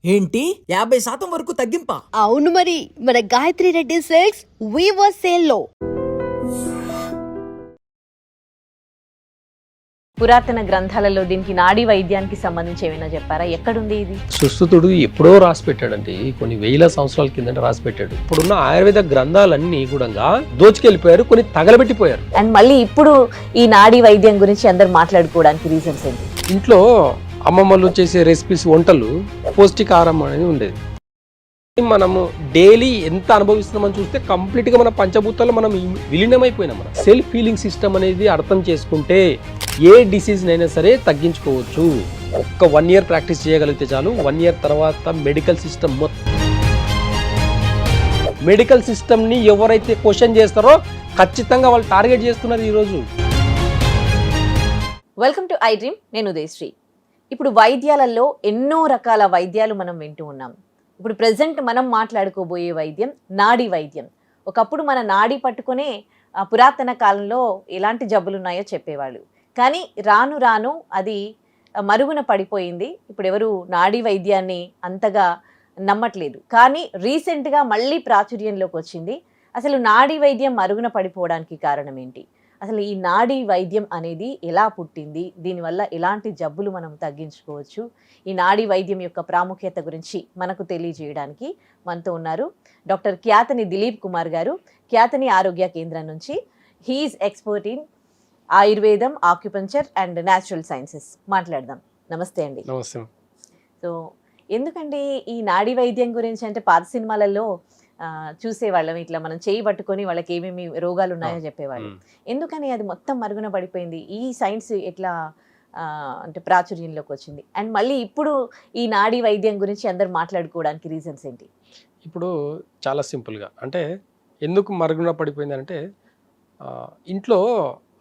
ఏంటి 50% వరకు తగ్గింపా? అవును మరి మన Gayatri Reddy silks weaver sale లో పురాతన గ్రంథాలలో దీనికి నాడీ వైద్యానికి సంబంధించి ఏమైనా చెప్పారా? ఎక్కడుంది ఇది? సుశ్రుతుడు ఎప్పుడో రాసి పెట్టాడండి, కొన్ని వేల సంవత్సరాల కిందట రాసి పెట్టాడు. ఇప్పుడున్న ఆయుర్వేద గ్రంథాలన్నీ కూడా దోచుకెళ్ళిపోయారు, కొన్ని తగలబెట్టిపోయారు. అండ్ మళ్ళీ ఇప్పుడు ఈ నాడీ వైద్యం గురించి అందరు మాట్లాడుకోవడానికి రీజన్స్ ఏంటి? ఇంట్లో అమ్మమ్మలు చేసే రెసిపీస్, వంటలు పౌష్టికాహారం అనేది ఉండేది. మనము డైలీ ఎంత అనుభవిస్తున్నామని చూస్తే కంప్లీట్ గా మన పంచభూతాలు మనం విలీనమైపోయినాం. మన సెల్ఫ్ హీలింగ్ సిస్టమ్ అనేది అర్థం చేసుకుంటే ఏ డిసీజ్ అయినా సరే తగ్గించుకోవచ్చు. ఒక్క 1 year ప్రాక్టీస్ చేయగలిగితే చాలు. 1 year తర్వాత మెడికల్ సిస్టమ్ ని ఎవరైతే క్వశ్చన్ చేస్తారో ఖచ్చితంగా వాళ్ళు టార్గెట్ చేస్తున్నారు ఈరోజు. Welcome to I dream. నేను ఉదయశ్రీ. ఇప్పుడు వైద్యాలలో ఎన్నో రకాల వైద్యాలు మనం వింటూ ఉన్నాం. ఇప్పుడు ప్రెసెంట్ మనం మాట్లాడుకోబోయే వైద్యం నాడీ వైద్యం. ఒకప్పుడు మన నాడీ పట్టుకునే పురాతన కాలంలో ఎలాంటి జబ్బులు ఉన్నాయో చెప్పేవాళ్ళు. కానీ రాను రాను అది మరుగున పడిపోయింది. ఇప్పుడు ఎవరు నాడీ వైద్యాన్ని అంతగా నమ్మట్లేదు. కానీ రీసెంట్గా మళ్ళీ ప్రాచుర్యంలోకి వచ్చింది. అసలు నాడీ వైద్యం మరుగున పడిపోవడానికి కారణం ఏంటి? అసలు ఈ నాడీ వైద్యం అనేది ఎలా పుట్టింది? దీనివల్ల ఎలాంటి జబ్బులు మనం తగ్గించుకోవచ్చు? ఈ నాడీ వైద్యం యొక్క ప్రాముఖ్యత గురించి మనకు తెలియజేయడానికి మనతో ఉన్నారు డాక్టర్ క్యాతని దిలీప్ కుమార్ గారు, క్యాతని ఆరోగ్య కేంద్రం నుంచి. హీఈస్ ఎక్స్పర్ట్ ఇన్ ఆయుర్వేదం, ఆక్యుపంచర్ అండ్ న్యాచురల్ సైన్సెస్. మాట్లాడదాం. నమస్తే అండి. నమస్తే. సో ఎందుకండి ఈ నాడీ వైద్యం గురించి అంటే పాత సినిమాలలో చూసేవాళ్ళం, ఇట్లా మనం చేయి పట్టుకొని వాళ్ళకి ఏమేమి రోగాలు ఉన్నాయో చెప్పేవాళ్ళు. ఎందుకని అది మొత్తం మరుగున పడిపోయింది? ఈ సైన్స్ ఎట్లా అంటే ప్రాచుర్యంలోకి వచ్చింది? అండ్ మళ్ళీ ఇప్పుడు ఈ నాడీ వైద్యం గురించి అందరు మాట్లాడుకోవడానికి రీజన్స్ ఏంటి? ఇప్పుడు చాలా సింపుల్గా, అంటే ఎందుకు మరుగున పడిపోయింది అంటే, ఇంట్లో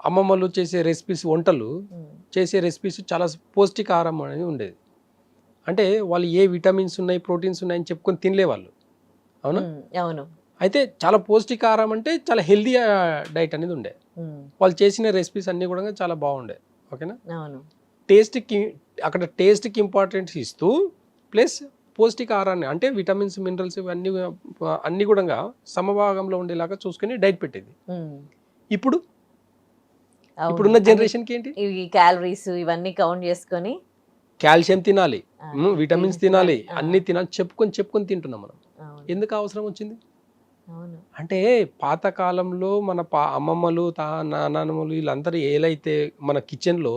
అమ్మమ్మలు చేసే రెసిపీస్, వంటలు చేసే రెసిపీస్ చాలా పౌష్టికాహారం అనేది ఉండేది. అంటే వాళ్ళు ఏ విటమిన్స్ ఉన్నాయి, ప్రోటీన్స్ ఉన్నాయని చెప్పుకొని తినలేవాళ్ళు. అవునా? అవును. అయితే చాలా పౌష్టికాహారం అంటే చాలా హెల్దీ డైట్ అనేది ఉండే. వాళ్ళు చేసిన రెసిపీస్ అన్నీ కూడా చాలా బాగుండే. ఓకేనా? అవును. అక్కడ టేస్ట్కి ఇంపార్టెన్స్ ఇస్తూ ప్లస్ పౌష్టికాహారాన్ని అంటే విటమిన్స్, మినరల్స్ ఇవన్నీ అన్నీ కూడా సమభాగంలో ఉండేలాగా చూసుకొని డైట్ పెట్టేది. ఇప్పుడున్న జనరేషన్కి ఏంటి? ఇవి క్యాలరీస్ ఇవన్నీ కౌంట్ చేసుకొని కాల్షియం తినాలి, విటమిన్స్ తినాలి, అన్ని తినాలి చెప్పుకొని తింటున్నాం మనం. ఎందుకు అవసరం వచ్చింది అంటే, పాతకాలంలో మన అమ్మమ్మలు, నాన్నమ్మలు వీళ్ళందరూ ఏలైతే మన కిచెన్లో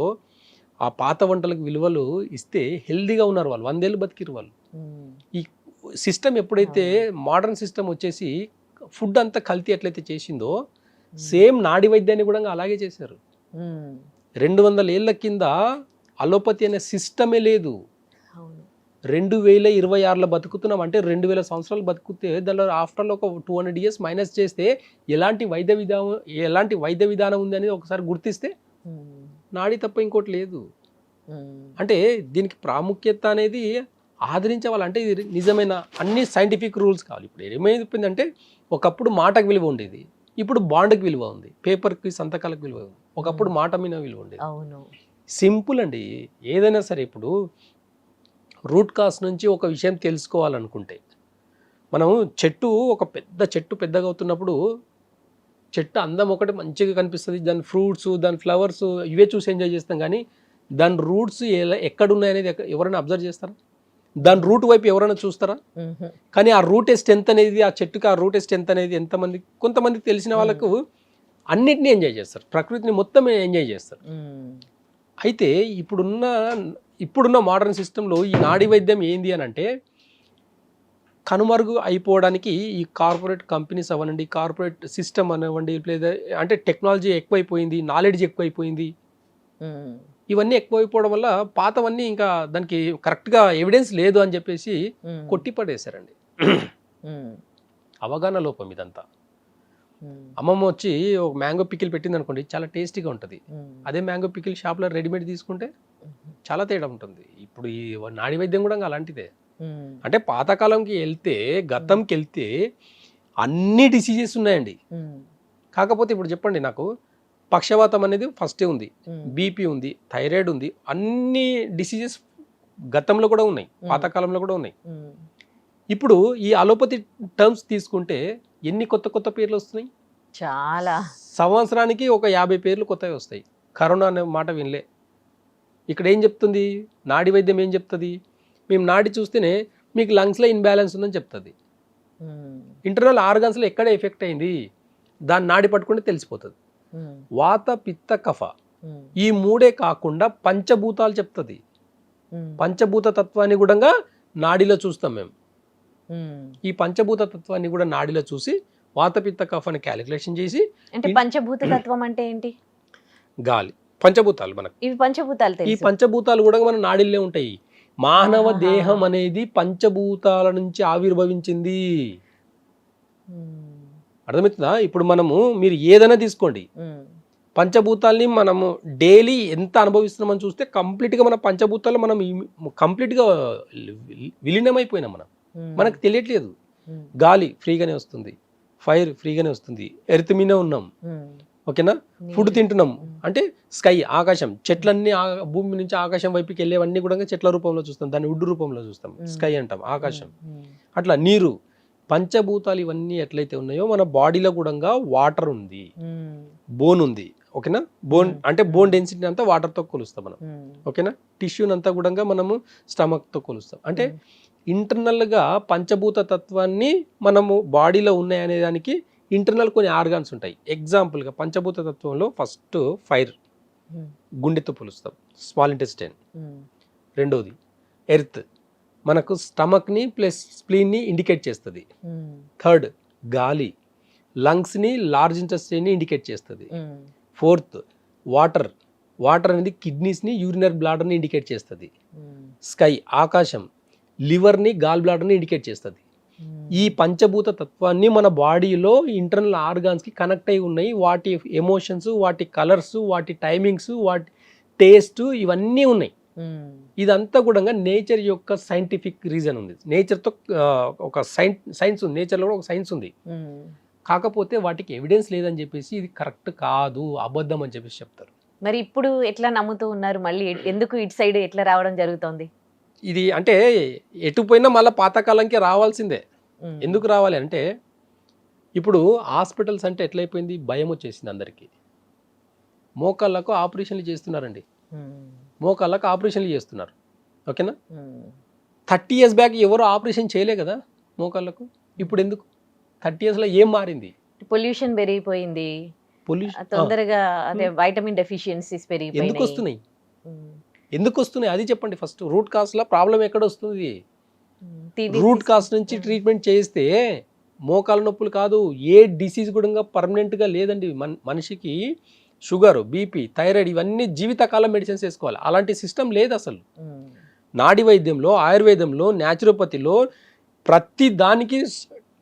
ఆ పాత వంటలకు విలువలు ఇస్తే హెల్దీగా ఉన్నారు వాళ్ళు, 100 ఏళ్ళు బతికిరు వాళ్ళు. ఈ సిస్టమ్ ఎప్పుడైతే మోడర్న్ సిస్టమ్ వచ్చేసి ఫుడ్ అంతా కల్తీ ఎట్లయితే చేసిందో, సేమ్ నాడీ వైద్యాన్ని కూడా అలాగే చేశారు. 200 ఏళ్ళ కింద అలోపతి అనే సిస్టమే లేదు. 2026లో బతుకుతున్నాం అంటే 2000 సంవత్సరాలు బతుకుతే దానిలో ఆఫ్టర్లో ఒక 200 years మైనస్ చేస్తే ఎలాంటి వైద్య విధానం ఉంది అనేది ఒకసారి గుర్తిస్తే నాడి తప్ప ఇంకోటి లేదు. అంటే దీనికి ప్రాముఖ్యత అనేది ఆదరించేవాళ్ళు. అంటే ఇది నిజమైన అన్ని సైంటిఫిక్ రూల్స్ కావాలి. ఇప్పుడు ఏమైపోయిందంటే, ఒకప్పుడు మాటకు విలువ ఉండేది, ఇప్పుడు బాండ్కి విలువ ఉంది, పేపర్కి, సంతకాలకు విలువ ఉంది. ఒకప్పుడు మాట మీద విలువ ఉండేది. సింపుల్ అండి. ఏదైనా సరే ఇప్పుడు రూట్ కాస్ నుంచి ఒక విషయం తెలుసుకోవాలనుకుంటే, మనం ఒక పెద్ద చెట్టు పెద్దగా అవుతున్నప్పుడు చెట్టు అందం ఒకటి మంచిగా కనిపిస్తుంది, దాని ఫ్రూట్స్, దాని ఫ్లవర్స్ ఇవే చూసి ఎంజాయ్ చేస్తాం. కానీ దాని రూట్స్ ఎక్కడున్నాయనేది ఎవరైనా అబ్జర్వ్ చేస్తారా? దాని రూట్ వైపు ఎవరైనా చూస్తారా? కానీ ఆ రూట్ స్ట్రెంత్ అనేది, ఆ చెట్టుకి ఆ రూట్ స్ట్రెంత్ అనేది కొంతమందికి తెలిసిన వాళ్ళకు అన్నిటినీ ఎంజాయ్ చేస్తారు, ప్రకృతిని మొత్తం ఎంజాయ్ చేస్తారు. అయితే ఇప్పుడున్న మోడర్న్ సిస్టంలో ఈ నాడీ వైద్యం ఏంది అని అంటే, కనుమరుగు అయిపోవడానికి ఈ కార్పొరేట్ కంపెనీస్ అవ్వనండి, కార్పొరేట్ సిస్టమ్ అనివ్వండి, లేదా అంటే టెక్నాలజీ ఎక్కువైపోయింది, నాలెడ్జ్ ఎక్కువైపోయింది, ఇవన్నీ ఎక్కువైపోవడం వల్ల పాతవన్నీ ఇంకా దానికి కరెక్ట్గా ఎవిడెన్స్ లేదు అని చెప్పేసి కొట్టిపడేశారండి. అవగాహన లోపం ఇదంతా. అమ్మమ్మ వచ్చి ఒక మ్యాంగో పికిల్ పెట్టింది అనుకోండి, చాలా టేస్టీగా ఉంటుంది. అదే మ్యాంగో పికిల్ షాప్లో రెడీమేడ్ తీసుకుంటే చాలా తేడా ఉంటుంది. ఇప్పుడు ఈ నాడీ వైద్యం కూడా అలాంటిదే. అంటే పాతకాలంకి వెళ్తే, గతంకి వెళ్తే అన్ని డిసీజెస్ ఉన్నాయండి. కాకపోతే ఇప్పుడు చెప్పండి నాకు, పక్షవాతం అనేది ఫస్టే ఉంది, బీపీ ఉంది, థైరాయిడ్ ఉంది, అన్ని డిసీజెస్ గతంలో కూడా ఉన్నాయి, పాతకాలంలో కూడా ఉన్నాయి. ఇప్పుడు ఈ అలోపతి టర్మ్స్ తీసుకుంటే ఎన్ని కొత్త కొత్త పేర్లు వస్తున్నాయి? చాలా. సంవత్సరానికి ఒక 50 పేర్లు కొత్తవి వస్తాయి. కరోనా అనే మాట వినలే. ఇక్కడ ఏం చెప్తుంది నాడి వైద్యం? ఏం చెప్తుంది? మేము నాడి చూస్తేనే మీకు లంగ్స్లో ఇన్బ్యాలెన్స్ ఉందని చెప్తుంది. ఇంటర్నల్ ఆర్గన్స్లో ఎక్కడ ఎఫెక్ట్ అయింది దాన్ని నాడి పట్టుకుంటే తెలిసిపోతుంది. వాత పిత్త కఫ ఈ మూడే కాకుండా పంచభూతాలు చెప్తుంది. పంచభూత తత్వాన్ని కూడా నాడిలో చూస్తాం మేము. ఈ పంచభూత తత్వాన్ని కూడా నాడిలో చూసి వాత పిత్త కఫాన్ని క్యాలిక్యులేషన్ చేసి, అంటే పంచభూత తత్వం అంటే ఏంటి? గాలి పంచభూతాలు మనకు. ఇవి పంచభూతాలు ఈ పంచభూతాలు కూడా మన నాడిల్లో ఉంటాయి. మానవ దేహం అనేది పంచభూతాల నుంచి ఆవిర్భవించింది. అర్థమవుతుందా? ఇప్పుడు మీరు ఏదైనా తీసుకోండి, పంచభూతాల్ని మనము డైలీ ఎంత అనుభవిస్తున్నామని చూస్తే కంప్లీట్గా మన పంచభూతాలు మనం కంప్లీట్గా విలీనమైపోయినాం. మనకు తెలియట్లేదు. గాలి ఫ్రీగానే వస్తుంది, ఫైర్ ఫ్రీగానే వస్తుంది, ఎర్త్ మీనే ఉన్నాం, ఓకేనా? ఫుడ్ తింటున్నాం అంటే స్కై ఆకాశం, చెట్లన్నీ భూమి నుంచి ఆకాశం వైపుకి వెళ్ళేవన్నీ కూడా చెట్ల రూపంలో చూస్తాం, దాన్ని వుడ్ రూపంలో చూస్తాం, స్కై అంటాం, ఆకాశం. అట్లా నీరు, పంచభూతాలు ఇవన్నీ ఎట్లయితే ఉన్నాయో మన బాడీలో కూడా వాటర్ ఉంది, బోన్ ఉంది, ఓకేనా? బోన్ అంటే బోన్ డెన్సిటీ అంతా వాటర్తో కొలుస్తాం మనం, ఓకేనా? టిష్యూని అంతా కూడా మనము స్టమక్తో కొలుస్తాం. అంటే ఇంటర్నల్గా పంచభూత తత్వాన్ని మనము బాడీలో ఉన్నాయి అనే దానికి ఇంటర్నల్ కొన్ని ఆర్గాన్స్ ఉంటాయి. ఎగ్జాంపుల్గా పంచభూత తత్వంలో ఫస్ట్ ఫైర్, గుండెతో పోలుస్తాం, స్మాల్ ఇంటెస్టైన్. రెండోది ఎర్త్, మనకు స్టమక్ని ప్లస్ స్ప్లీన్ని ఇండికేట్ చేస్తుంది. థర్డ్ గాలి, లంగ్స్ని లార్జ్ ఇంటెస్టైన్ని ఇండికేట్ చేస్తుంది. ఫోర్త్ వాటర్, వాటర్ అనేది కిడ్నీస్ని యూరినరీ బ్లాడర్ని ఇండికేట్ చేస్తుంది. స్కై ఆకాశం, లివర్ని గాల్ బ్లాడర్ని ఇండికేట్ చేస్తుంది. ఈ పంచభూత తత్వాన్ని మన బాడీలో ఇంటర్నల్ ఆర్గాన్స్కి కనెక్ట్ అయి ఉన్నాయి. వాటి ఎమోషన్స్, వాటి కలర్స్, వాటి టైమింగ్స్, వాటి టేస్ట్ ఇవన్నీ ఉన్నాయి. ఇదంతా కూడా నేచర్ యొక్క సైంటిఫిక్ రీజన్ ఉంది. నేచర్తో ఒక సైన్స్ ఉంది, నేచర్లో కూడా ఒక సైన్స్ ఉంది. కాకపోతే వాటికి ఎవిడెన్స్ లేదని చెప్పేసి ఇది కరెక్ట్ కాదు, అబద్ధం అని చెప్పేసి చెప్తారు. మరి ఇప్పుడు ఎట్లా నమ్ముతూ ఉన్నారు? మళ్ళీ ఎందుకు ఇటు సైడ్ ఎట్లా రావడం జరుగుతోంది? ఇది అంటే ఎటు పోయినా మళ్ళీ పాతకాలంకే రావాల్సిందే. ఎందుకు రావాలి అంటే ఇప్పుడు హాస్పిటల్స్ అంటే ఎట్లయిపోయింది, భయం వచ్చేసింది అందరికీ. మోకాళ్ళకు ఆపరేషన్లు చేస్తున్నారండి, మోకాళ్ళకు ఆపరేషన్లు చేస్తున్నారు, ఓకేనా? 30 years బ్యాక్ ఎవరు ఆపరేషన్ చేయలే కదా మోకాళ్ళకు. ఇప్పుడు ఎందుకు? 30 yearsలో ఏం మారింది? పొల్యూషన్ పెరిగిపోయింది, పొల్యూషన్ తొందరగా అదే వైటమిన్ డెఫిషియన్సీస్ పెరిగిపోయినాయి. ఎందుకు వస్తున్నాయి అది చెప్పండి ఫస్ట్. రూట్ కాజ్లో ప్రాబ్లం ఎక్కడ వస్తుంది? రూట్ కాజ్ నుంచి ట్రీట్మెంట్ చేస్తే మోకాల నొప్పులు కాదు, ఏ డిసీజ్ కూడా పర్మనెంట్గా లేదండి. మనిషికి షుగర్, బీపీ, థైరాయిడ్ ఇవన్నీ జీవితకాలం మెడిసిన్స్ వేసుకోవాలి. అలాంటి సిస్టమ్ లేదు అసలు. నాడి వైద్యంలో, ఆయుర్వేదంలో, న్యాచురోపతిలో ప్రతి దానికి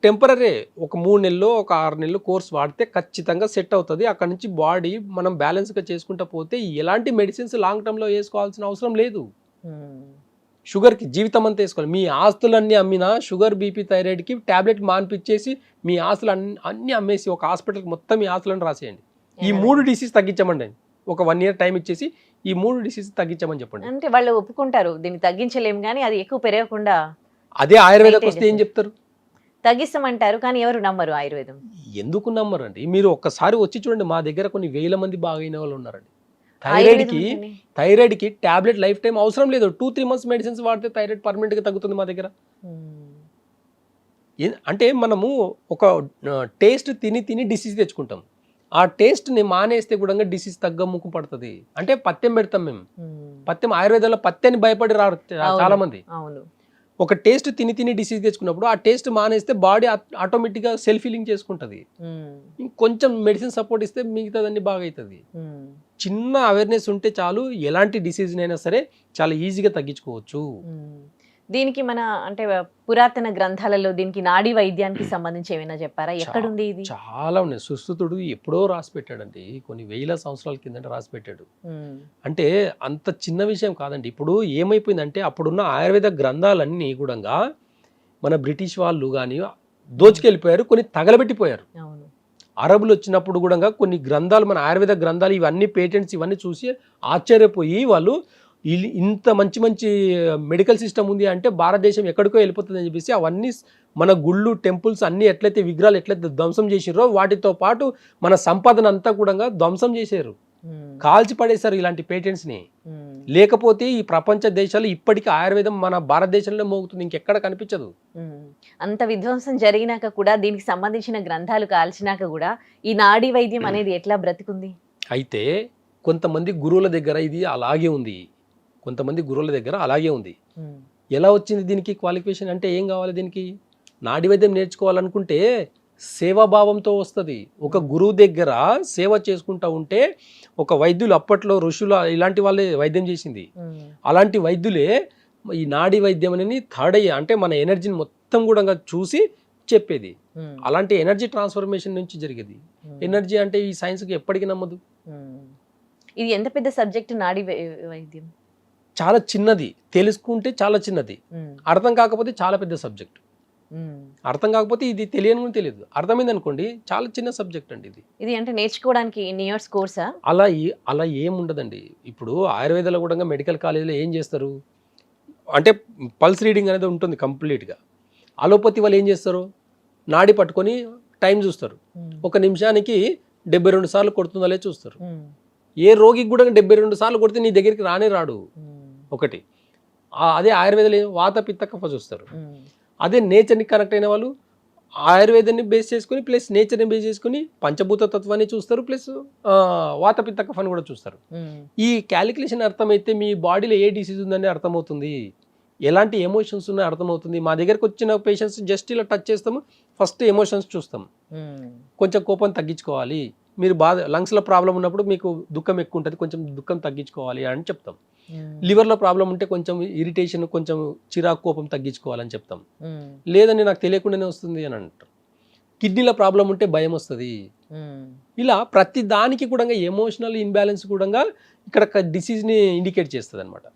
టెంపరీ ఒక 3 నెలలు, ఒక 6 నెలలు కోర్స్ వాడితే ఖచ్చితంగా సెట్ అవుతుంది. అక్కడ నుంచి బాడీ మనం బ్యాలెన్స్గా చేసుకుంటూ పోతే ఎలాంటి మెడిసిన్స్ లాంగ్ టర్మ్లో వేసుకోవాల్సిన అవసరం లేదు. షుగర్కి జీవితం అంతా వేసుకోవాలి. మీ ఆస్తులన్నీ అమ్మినా షుగర్, బీపీ, థైరాయిడ్కి ట్యాబ్లెట్ మాన్పిచ్చేసి మీ ఆస్తులు అన్నీ అమ్మేసి ఒక హాస్పిటల్కి మొత్తం మీ ఆస్తులను రాసేయండి. ఈ 3 డిసీజ్ తగ్గించమండి. ఒక 1 year టైం ఇచ్చేసి ఈ 3 డిసీజ్ తగ్గించమని చెప్పండి. అంటే వాళ్ళు ఒప్పుకుంటారు దీన్ని తగ్గించలేము, కానీ అది ఎక్కువ పెరగకుండా. అదే ఆయుర్వేదకు వస్తే ఏం చెప్తారు? తగ్గిస్తామంటారు, కానీ ఎవరు నమ్మరు ఆయుర్వేదం. ఎందుకు నమ్మరు అండి? మీరు ఒక్కసారి వచ్చి చూడండి, మా దగ్గర కొన్ని వేల మంది బాగైన వాళ్ళు ఉన్నారండి. థైరాయిడ్కి టాబ్లెట్ లైఫ్ టైం అవసరం లేదు. 2-3 months మెడిసిన్స్ వాడితే థైరాయిడ్ పర్మనెంట్గా తగ్గుతుంది మా దగ్గర. అంటే మనము ఒక టేస్ట్ తిని డిసీజ్ తెచ్చుకుంటాం. ఆ టేస్ట్ని మానేస్తే కూడా డిసీజ్ తగ్గముకు పడుతుంది. అంటే పత్యం పెడతాం మేము. పత్యం ఆయుర్వేదంలో పత్యాన్ని భయపడి రారు చాలా మంది. ఒక టేస్ట్ తిని డిసీజ్ తెచ్చుకున్నప్పుడు ఆ టేస్ట్ మానేస్తే బాడీ ఆటోమేటిక్గా సెల్ఫ్ హీలింగ్ చేసుకుంటుంది. ఇంకొంచెం మెడిసిన్ సపోర్ట్ ఇస్తే మిగతాదన్నీ బాగా అవుతుంది. చిన్న అవేర్నెస్ ఉంటే చాలు, ఎలాంటి డిసీజ్నైనా సరే చాలా ఈజీగా తగ్గించుకోవచ్చు. దీనికి మన అంటే పురాతన గ్రంథాలలో దీనికి నాడీ వైద్యానికి సంబంధించి ఏమైనా చెప్పారా? ఎక్కడుంది ఇది? చాలా ఉన్నాయి. సుశ్రుతుడు ఎప్పుడో రాసి పెట్టాడండి, కొన్ని వేల సంవత్సరాల కిందట రాసి పెట్టాడు. అంటే అంత చిన్న విషయం కాదండి. ఇప్పుడు ఏమైపోయిందంటే అప్పుడున్న ఆయుర్వేద గ్రంథాలన్నీ కూడా మన బ్రిటిష్ వాళ్ళు కానీ దోచుకెళ్ళిపోయారు, కొన్ని తగలబెట్టిపోయారు. అరబులు వచ్చినప్పుడు కూడా కొన్ని గ్రంథాలు, మన ఆయుర్వేద గ్రంథాలు ఇవన్నీ పేటెంట్స్ ఇవన్నీ చూసి ఆశ్చర్యపోయి వాళ్ళు ఇంత మంచి మంచి మెడికల్ సిస్టమ్ ఉంది అంటే భారతదేశం ఎక్కడికో వెళ్ళిపోతుందని చెప్పేసి అవన్నీ మన గుళ్ళు టెంపుల్స్ అన్ని ఎట్లయితే విగ్రహాలు ఎట్లయితే ధ్వంసం చేసిరో వాటితో పాటు మన సంపదన అంతా కూడా ధ్వంసం చేశారు, కాల్చి పడేశారు ఇలాంటి పేటెంట్స్ని. లేకపోతే ఈ ప్రపంచ దేశాలు ఇప్పటికీ ఆయుర్వేదం మన భారతదేశంలో మోగుతుంది, ఇంకెక్కడ కనిపించదు. అంత విధ్వంసం జరిగినాక కూడా దీనికి సంబంధించిన గ్రంథాలు కాల్చినాక కూడా ఈ నాడీ వైద్యం అనేది ఎట్లా బ్రతికుంది? అయితే కొంతమంది గురువుల దగ్గర ఇది అలాగే ఉంది, కొంతమంది గురువుల దగ్గర అలాగే ఉంది. ఎలా వచ్చింది దీనికి క్వాలిఫికేషన్ అంటే ఏం కావాలి? దీనికి నాడీ వైద్యం నేర్చుకోవాలనుకుంటే సేవాభావంతో వస్తుంది. ఒక గురువు దగ్గర సేవ చేసుకుంటా ఉంటే, ఒక వైద్యులు అప్పట్లో ఋషులు ఇలాంటి వాళ్ళే వైద్యం చేసింది, అలాంటి వైద్యులే ఈ నాడీ వైద్యం అనేది థర్డ్ అయ్యే అంటే మన ఎనర్జీని మొత్తం కూడా చూసి చెప్పేది. అలాంటి ఎనర్జీ ట్రాన్స్ఫర్మేషన్ నుంచి జరిగేది. ఎనర్జీ అంటే ఈ సైన్స్కి ఎప్పటికీ నమ్మదు. ఇది ఎంత పెద్ద సబ్జెక్ట్ నాడీ వైద్యం? చాలా చిన్నది, తెలుసుకుంటే చాలా చిన్నది, అర్థం కాకపోతే చాలా పెద్ద సబ్జెక్ట్. అర్థం కాకపోతే ఇది తెలియని కూడా తెలియదు, అర్థమైంది అనుకోండి చాలా చిన్న సబ్జెక్ట్ అండి ఇది. ఇది అంటే నేర్చుకోవడానికి ఇన్ని ఇయర్స్ కోర్సా? అలా ఏం ఉండదండి. ఇప్పుడు ఆయుర్వేదాలో కూడా మెడికల్ కాలేజీలో ఏం చేస్తారు అంటే పల్స్ రీడింగ్ అనేది ఉంటుంది కంప్లీట్గా. అలోపతి వాళ్ళు ఏం చేస్తారు, నాడి పట్టుకొని టైం చూస్తారు, 1 నిమిషానికి 72 సార్లు కొడుతుందా లేదు చూస్తారు. ఏ రోగికి కూడా 72 సార్లు కొడితే నీ దగ్గరికి రానే రాడు ఒకటి. అదే ఆయుర్వేదాలు వాత పిత్త కఫ చూస్తారు. అదే నేచర్ని కనెక్ట్ అయిన వాళ్ళు ఆయుర్వేదాన్ని బేస్ చేసుకుని ప్లస్ నేచర్ని బేస్ చేసుకుని పంచభూత తత్వాన్ని చూస్తారు, ప్లస్ వాత పిత్త కఫాన్ని కూడా చూస్తారు. ఈ క్యాలిక్యులేషన్ అర్థమైతే మీ బాడీలో ఏ డిసీజ్ ఉందని అర్థమవుతుంది, ఎలాంటి ఎమోషన్స్ ఉన్నాయో అర్థమవుతుంది. మా దగ్గరకు వచ్చిన పేషెంట్స్ జస్ట్ ఇలా టచ్ చేస్తాము, ఫస్ట్ ఎమోషన్స్ చూస్తాం. కొంచెం కోపం తగ్గించుకోవాలి, మీరు లంగ్స్లో ప్రాబ్లం ఉన్నప్పుడు మీకు దుఃఖం ఎక్కువ ఉంటుంది, కొంచెం దుఃఖం తగ్గించుకోవాలి అని చెప్తాం. లివర్లో ప్రాబ్లం ఉంటే కొంచెం ఇరిటేషన్, కొంచెం చిరాకు కోపం తగ్గించుకోవాలని చెప్తాం. లేదని నాకు తెలియకుండానే వస్తుంది అని అంటారు. కిడ్నీలో ప్రాబ్లం ఉంటే భయం వస్తుంది. ఇలా ప్రతి దానికి కూడా ఎమోషనల్ ఇన్బ్యాలెన్స్ కూడా ఇక్కడ డిసీజ్ని ఇండికేట్ చేస్తుంది అనమాట.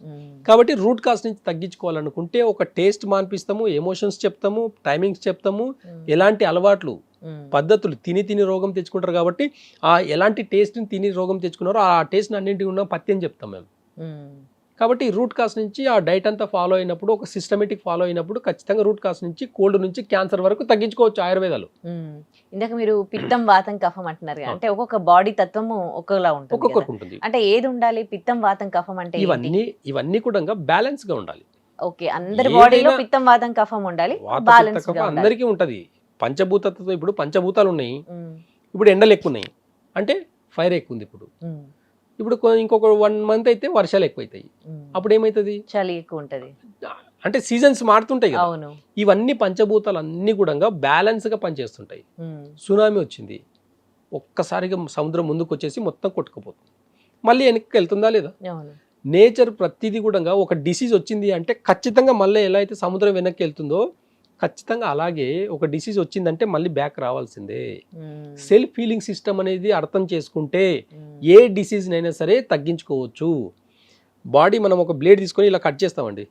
కాబట్టి రూట్ కాజ్ నుంచి తగ్గించుకోవాలనుకుంటే ఒక టేస్ట్ మాన్పిస్తాము, ఎమోషన్స్ చెప్తాము, టైమింగ్స్ చెప్తాము, ఎలాంటి అలవాట్లు పద్ధతులు తిని రోగం తెచ్చుకుంటారు. కాబట్టి ఎలాంటి టేస్ట్ని తిని రోగం తెచ్చుకున్నారో ఆ టేస్ట్ని అన్నింటికి ఉన్న పత్యం చెప్తాం మేము. కాబట్టి రూట్ కాజ్ నుంచి ఆ డైట్ అంతా ఫాలో అయినప్పుడు, ఒక సిస్టమేటిక్ ఫాలో అయినప్పుడు ఖచ్చితంగా రూట్ కాజ్ నుంచి కోల్డ్ నుంచి క్యాన్సర్ వరకు తగ్గించుకోవచ్చు ఆయుర్వేదాలు. ఇందాక మీరు పిత్తం వాతం కఫం అంటున్నారు, అంటే ఒక్కొక్క బాడీ తత్వము ఒక్కొక్కలా ఉంటుంది. అంటే ఏది ఉండాలి పిత్తం వాతం కఫం అంటే? ఇవన్నీ కూడా బ్యాలెన్స్ గా ఉండాలి. ఓకే, అందరి బాడీలో పిత్తం వాతం కఫం ఉండాలి, బ్యాలెన్స్ గా అందరికీ ఉంటది. పంచభూతత్వం, ఇప్పుడు పంచభూతాలు ఉన్నాయి, ఇప్పుడు ఎండలు ఎక్కువ ఉన్నాయి అంటే ఫైర్ ఎక్కువ ఉంది. ఇప్పుడు ఇంకొక 1 మంత్ అయితే వర్షాలు ఎక్కువ అవుతాయి, అప్పుడు ఏమవుతుంది, చలి ఎక్కువ ఉంటది. అంటే సీజన్స్ మారుతుంటాయి కదా. ఇవన్నీ పంచభూతాలు అన్ని కూడా బ్యాలెన్స్ గా పనిచేస్తుంటాయి. సునామీ వచ్చింది, ఒక్కసారిగా సముద్రం ముందుకు వచ్చేసి మొత్తం కొట్టుకుపోతుంది, మళ్ళీ వెనక్కి వెళ్తుందా లేదా? నేచర్ ప్రతిదీ కూడా ఒక డిసీజ్ వచ్చింది అంటే ఖచ్చితంగా మళ్ళీ ఎలా అయితే సముద్రం వెనక్కి వెళ్తుందో ఖచ్చితంగా అలాగే ఒక డిసీజ్ వచ్చిందంటే మళ్ళీ బ్యాక్ రావాల్సిందే. సెల్ఫ్ హీలింగ్ సిస్టమ్ అనేది అర్థం చేసుకుంటే ఏ డిసీజ్నైనా సరే తగ్గించుకోవచ్చు. బాడీ మనం ఒక బ్లేడ్ తీసుకొని ఇలా కట్ చేస్తామండి,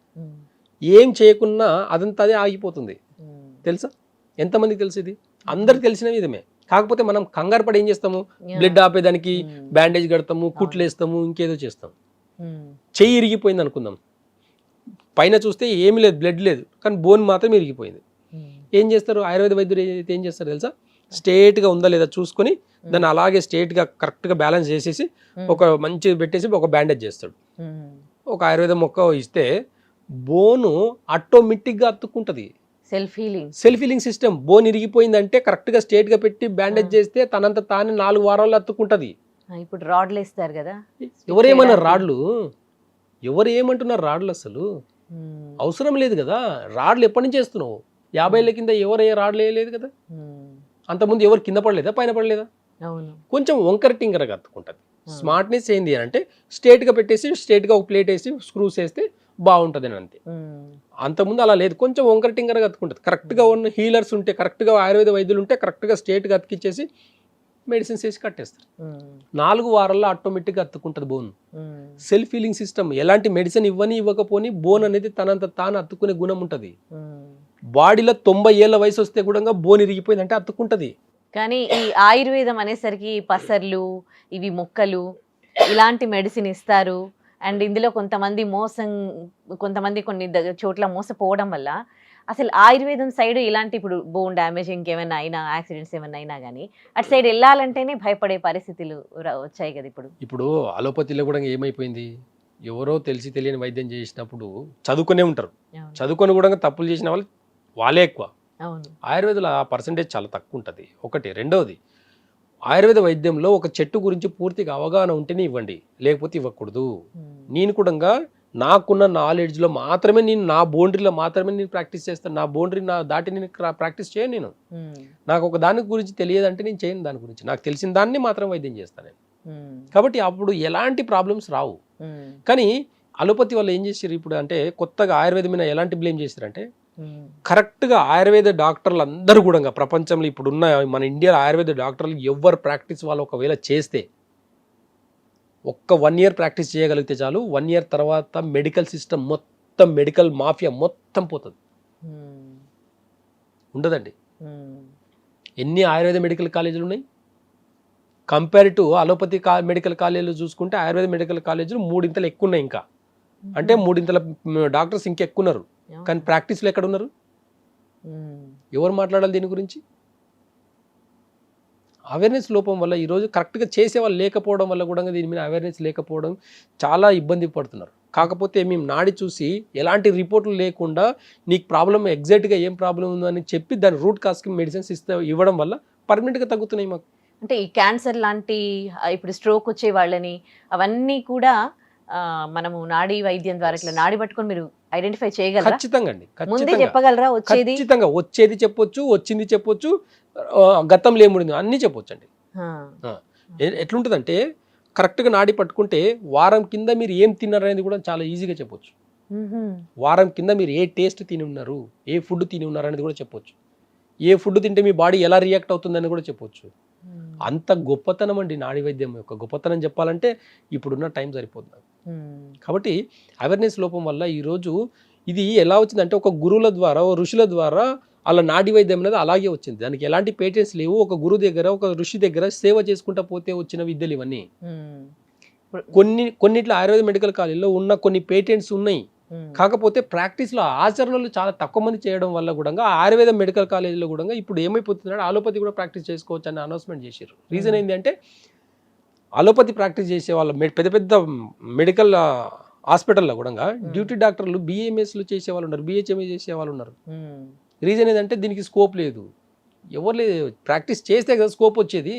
ఏం చేయకున్నా అదంతా అదే ఆగిపోతుంది. తెలుసా? ఎంతమందికి తెలుసు? ఇది అందరికి తెలిసిన విధమే. కాకపోతే మనం కంగారు పడి ఏం చేస్తాము, బ్లడ్ ఆపేదానికి బ్యాండేజ్ కడతాము, కుట్లు వేస్తాము, ఇంకేదో చేస్తాం. చెయ్యి ఇరిగిపోయింది అనుకుందాం, పైన చూస్తే ఏమీ లేదు, బ్లడ్ లేదు, కానీ బోన్ మాత్రం ఇరిగిపోయింది. ఏం చేస్తారు ఆయుర్వేద వైద్యులు అయితే ఏం చేస్తారు తెలుసా? స్ట్రేట్గా ఉందా లేదా చూసుకొని దాన్ని అలాగే స్ట్రేట్గా కరెక్ట్గా బ్యాలెన్స్ చేసేసి ఒక మంచి పెట్టేసి ఒక బ్యాండేజ్ చేస్తాడు. ఒక ఆయుర్వేద మొక్క ఇస్తే బోను ఆటోమేటిక్గా అతుక్కుంటుంది. Self healing system. బోన్ ఇరిగిపోయిందంటే కరెక్ట్గా స్ట్రేట్గా పెట్టి బ్యాండేజ్ చేస్తే తనంత తానే 4 వారాల్లో అతుక్కుంటుంది. ఇప్పుడు రాడ్లు వేస్తారు కదా, ఎవరేమన్నారు రాడ్లు, ఎవరు ఏమంటున్నారు రాడ్లు? అసలు అవసరం లేదు కదా. రాడ్లు ఎప్పటి నుంచి వేస్తున్నావు? 50 ఏళ్ళ కింద ఎవరు ఏ రాడ్లు వేయలేదు కదా. అంతకుముందు ఎవరు కింద పడలేదా, పైన పడలేదా? కొంచెం వంకర టింకరగా అతుక్కుంటుంది. స్మార్ట్నెస్ ఏంది అంటే స్ట్రేట్గా పెట్టేసి స్ట్రేట్గా ఒక ప్లేట్ వేసి స్క్రూస్ వేస్తే బాగుంటుంది అని అంతే. అంతకుముందు అలా లేదు, కొంచెం వంకర టింకరగా అతుక్కుంటుంది. కరెక్ట్గా ఉన్న హీలర్స్ ఉంటే, కరెక్ట్గా ఆయుర్వేద వైద్యులు ఉంటే కరెక్ట్గా స్ట్రేట్గా అతికిచ్చేసి మెడిసిన్స్ వేసి కట్టేస్తారు. 4 వారాల్లో ఆటోమేటిక్గా అతుక్కుంటుంది బోన్. Self healing system. ఎలాంటి మెడిసిన్ ఇవ్వకపోని బోన్ అనేది తనంత తాను అతుక్కునే గుణం ఉంటుంది. బాడీలో 90 ఏళ్ళ వయసు వస్తే కూడా బోన్ ఇరిగిపోయింది అంటే అతుక్కుంటుంది. కానీ ఈ ఆయుర్వేదం అనేసరికి పసర్లు, ఇవి మొక్కలు, ఇలాంటి మెడిసిన్ ఇస్తారు. అండ్ ఇందులో కొంతమంది కొంతమంది కొన్ని చోట్ల మోసపోవడం వల్ల అసలు ఆయుర్వేదం సైడ్ ఇలాంటి ఇప్పుడు బోన్ డ్యామేజ్ ఇంకేమైనా అయినా యాక్సిడెంట్స్ ఏమైనా అయినా కానీ అటు సైడ్ వెళ్ళాలంటేనే భయపడే పరిస్థితులు వచ్చాయి కదా ఇప్పుడు అలోపతిలో కూడా ఏమైపోయింది, ఎవరో తెలిసి తెలియని వైద్యం చేసినప్పుడు చదువుకునే ఉంటారు, చదువుకొని కూడా తప్పులు చేసిన వాళ్ళే ఎక్కువ. అవును, ఆయుర్వేదంలో ఆ పర్సంటేజ్ చాలా తక్కువ ఉంటుంది ఒకటి. రెండవది, ఆయుర్వేద వైద్యంలో ఒక చెట్టు గురించి పూర్తిగా అవగాహన ఉంటేనే ఇవ్వండి, లేకపోతే ఇవ్వకూడదు. నేను కూడా నాకున్న నాలెడ్జ్లో మాత్రమే, నేను నా బౌండరీలో మాత్రమే నేను ప్రాక్టీస్ చేస్తాను. నా బౌండరీ నా దాటి నేను ప్రాక్టీస్ చేయను. నేను నాకు ఒక దాని గురించి తెలియదంటే నేను చేయను. దాని గురించి నాకు తెలిసిన దాన్ని మాత్రం వైద్యం చేస్తాను నేను. కాబట్టి అప్పుడు ఎలాంటి ప్రాబ్లమ్స్ రావు. కానీ అలోపతి వాళ్ళు ఏం చేశారు ఇప్పుడు అంటే, కొత్తగా ఆయుర్వేదం మీద ఎలాంటి బ్లేమ్ చేశారంటే, కరెక్ట్గా ఆయుర్వేద డాక్టర్లు అందరూ కూడా ప్రపంచంలో ఇప్పుడున్న మన ఇండియా ఆయుర్వేద డాక్టర్లు ఎవరు ప్రాక్టీస్ వాళ్ళు ఒకవేళ చేస్తే ఒక్క 1 year ప్రాక్టీస్ చేయగలిగితే చాలు, 1 year తర్వాత మెడికల్ సిస్టమ్ మొత్తం, మెడికల్ మాఫియా మొత్తం పోతుంది, ఉండదండి. ఎన్ని ఆయుర్వేద మెడికల్ కాలేజీలు ఉన్నాయి కంపేర్ టు అలోపతి మెడికల్ కాలేజీలు చూసుకుంటే, ఆయుర్వేద మెడికల్ కాలేజీలు 3 ఎక్కువ ఉన్నాయి. ఇంకా అంటే 3 డాక్టర్స్ ఇంకెక్కున్నారు. కానీ ప్రాక్టీస్లో ఎక్కడ ఉన్నారు? ఎవరు మాట్లాడాలి దీని గురించి? అవేర్నెస్ లోపం వల్ల ఈరోజు కరెక్ట్గా చేసేవాళ్ళు లేకపోవడం వల్ల కూడా దీని మీద అవేర్నెస్ లేకపోవడం చాలా ఇబ్బంది పడుతున్నారు. కాకపోతే మేము నాడి చూసి ఎలాంటి రిపోర్ట్లు లేకుండా నీకు ప్రాబ్లం ఎగ్జాక్ట్గా ఏం ప్రాబ్లం ఉందో అని చెప్పి దాని రూట్ కాస్కి మెడిసిన్స్ ఇవ్వడం వల్ల పర్మనెంట్గా తగ్గుతున్నాయి మాకు. అంటే ఈ క్యాన్సర్ లాంటి ఇప్పుడు స్ట్రోక్ వచ్చే వాళ్ళని అవన్నీ కూడా మనము నాడీ వైద్యం ద్వారా ఇట్లా నాడి పట్టుకొని మీరు ఐడెంటిఫై చేయగలరా? ఖచ్చితంగా అండి, ముందే చెప్పగలరా? ఖచ్చితంగా వచ్చేది చెప్పొచ్చు, వచ్చింది చెప్పొచ్చు, గతంలో ఏముండింది అన్నీ చెప్పొచ్చు అండి. ఎట్లుంటుందంటే కరెక్ట్గా నాడి పట్టుకుంటే వారం కింద మీరు ఏం తిన్నారు అనేది కూడా చాలా ఈజీగా చెప్పొచ్చు. వారం కింద మీరు ఏ టేస్ట్ తిని ఉన్నారు, ఏ ఫుడ్ తిని ఉన్నారు అనేది కూడా చెప్పొచ్చు. ఏ ఫుడ్ తింటే మీ బాడీ ఎలా రియాక్ట్ అవుతుందని కూడా చెప్పొచ్చు. అంత గొప్పతనం అండి నాడీ వైద్యం యొక్క గొప్పతనం చెప్పాలంటే ఇప్పుడున్న టైం సరిపోతుంది. కాబట్టి అవేర్నెస్ లోపం వల్ల ఈరోజు ఇది ఎలా వచ్చిందంటే, ఒక గురువుల ద్వారా, ఋషుల ద్వారా అలా నాడీ వైద్యం అనేది అలాగే వచ్చింది. దానికి ఎలాంటి పేటెంట్స్ లేవు. ఒక గురువు దగ్గర, ఒక ఋషి దగ్గర సేవ చేసుకుంటా పోతే వచ్చిన విద్యలు ఇవన్నీ. కొన్నిట్లో ఆయుర్వేద మెడికల్ కాలేజీలో ఉన్న కొన్ని పేటెంట్స్ ఉన్నాయి. కాకపోతే ప్రాక్టీస్లో ఆచరణలు చాలా తక్కువ మంది చేయడం వల్ల కూడా ఆయుర్వేద మెడికల్ కాలేజీలో కూడా ఇప్పుడు ఏమైపోతుందంటే అలోపతి కూడా ప్రాక్టీస్ చేసుకోవచ్చు అని అనౌన్స్మెంట్ చేశారు. రీజన్ ఏంటి అంటే, అలోపతి ప్రాక్టీస్ చేసే వాళ్ళ పెద్ద పెద్ద మెడికల్ హాస్పిటల్లో కూడా డ్యూటీ డాక్టర్లు BMSలు చేసే వాళ్ళు ఉన్నారు, BHMS చేసే వాళ్ళు ఉన్నారు. రీజన్ ఏంటంటే దీనికి స్కోప్ లేదు. ఎవరు లేదు, ప్రాక్టీస్ చేస్తే కదా స్కోప్ వచ్చేది.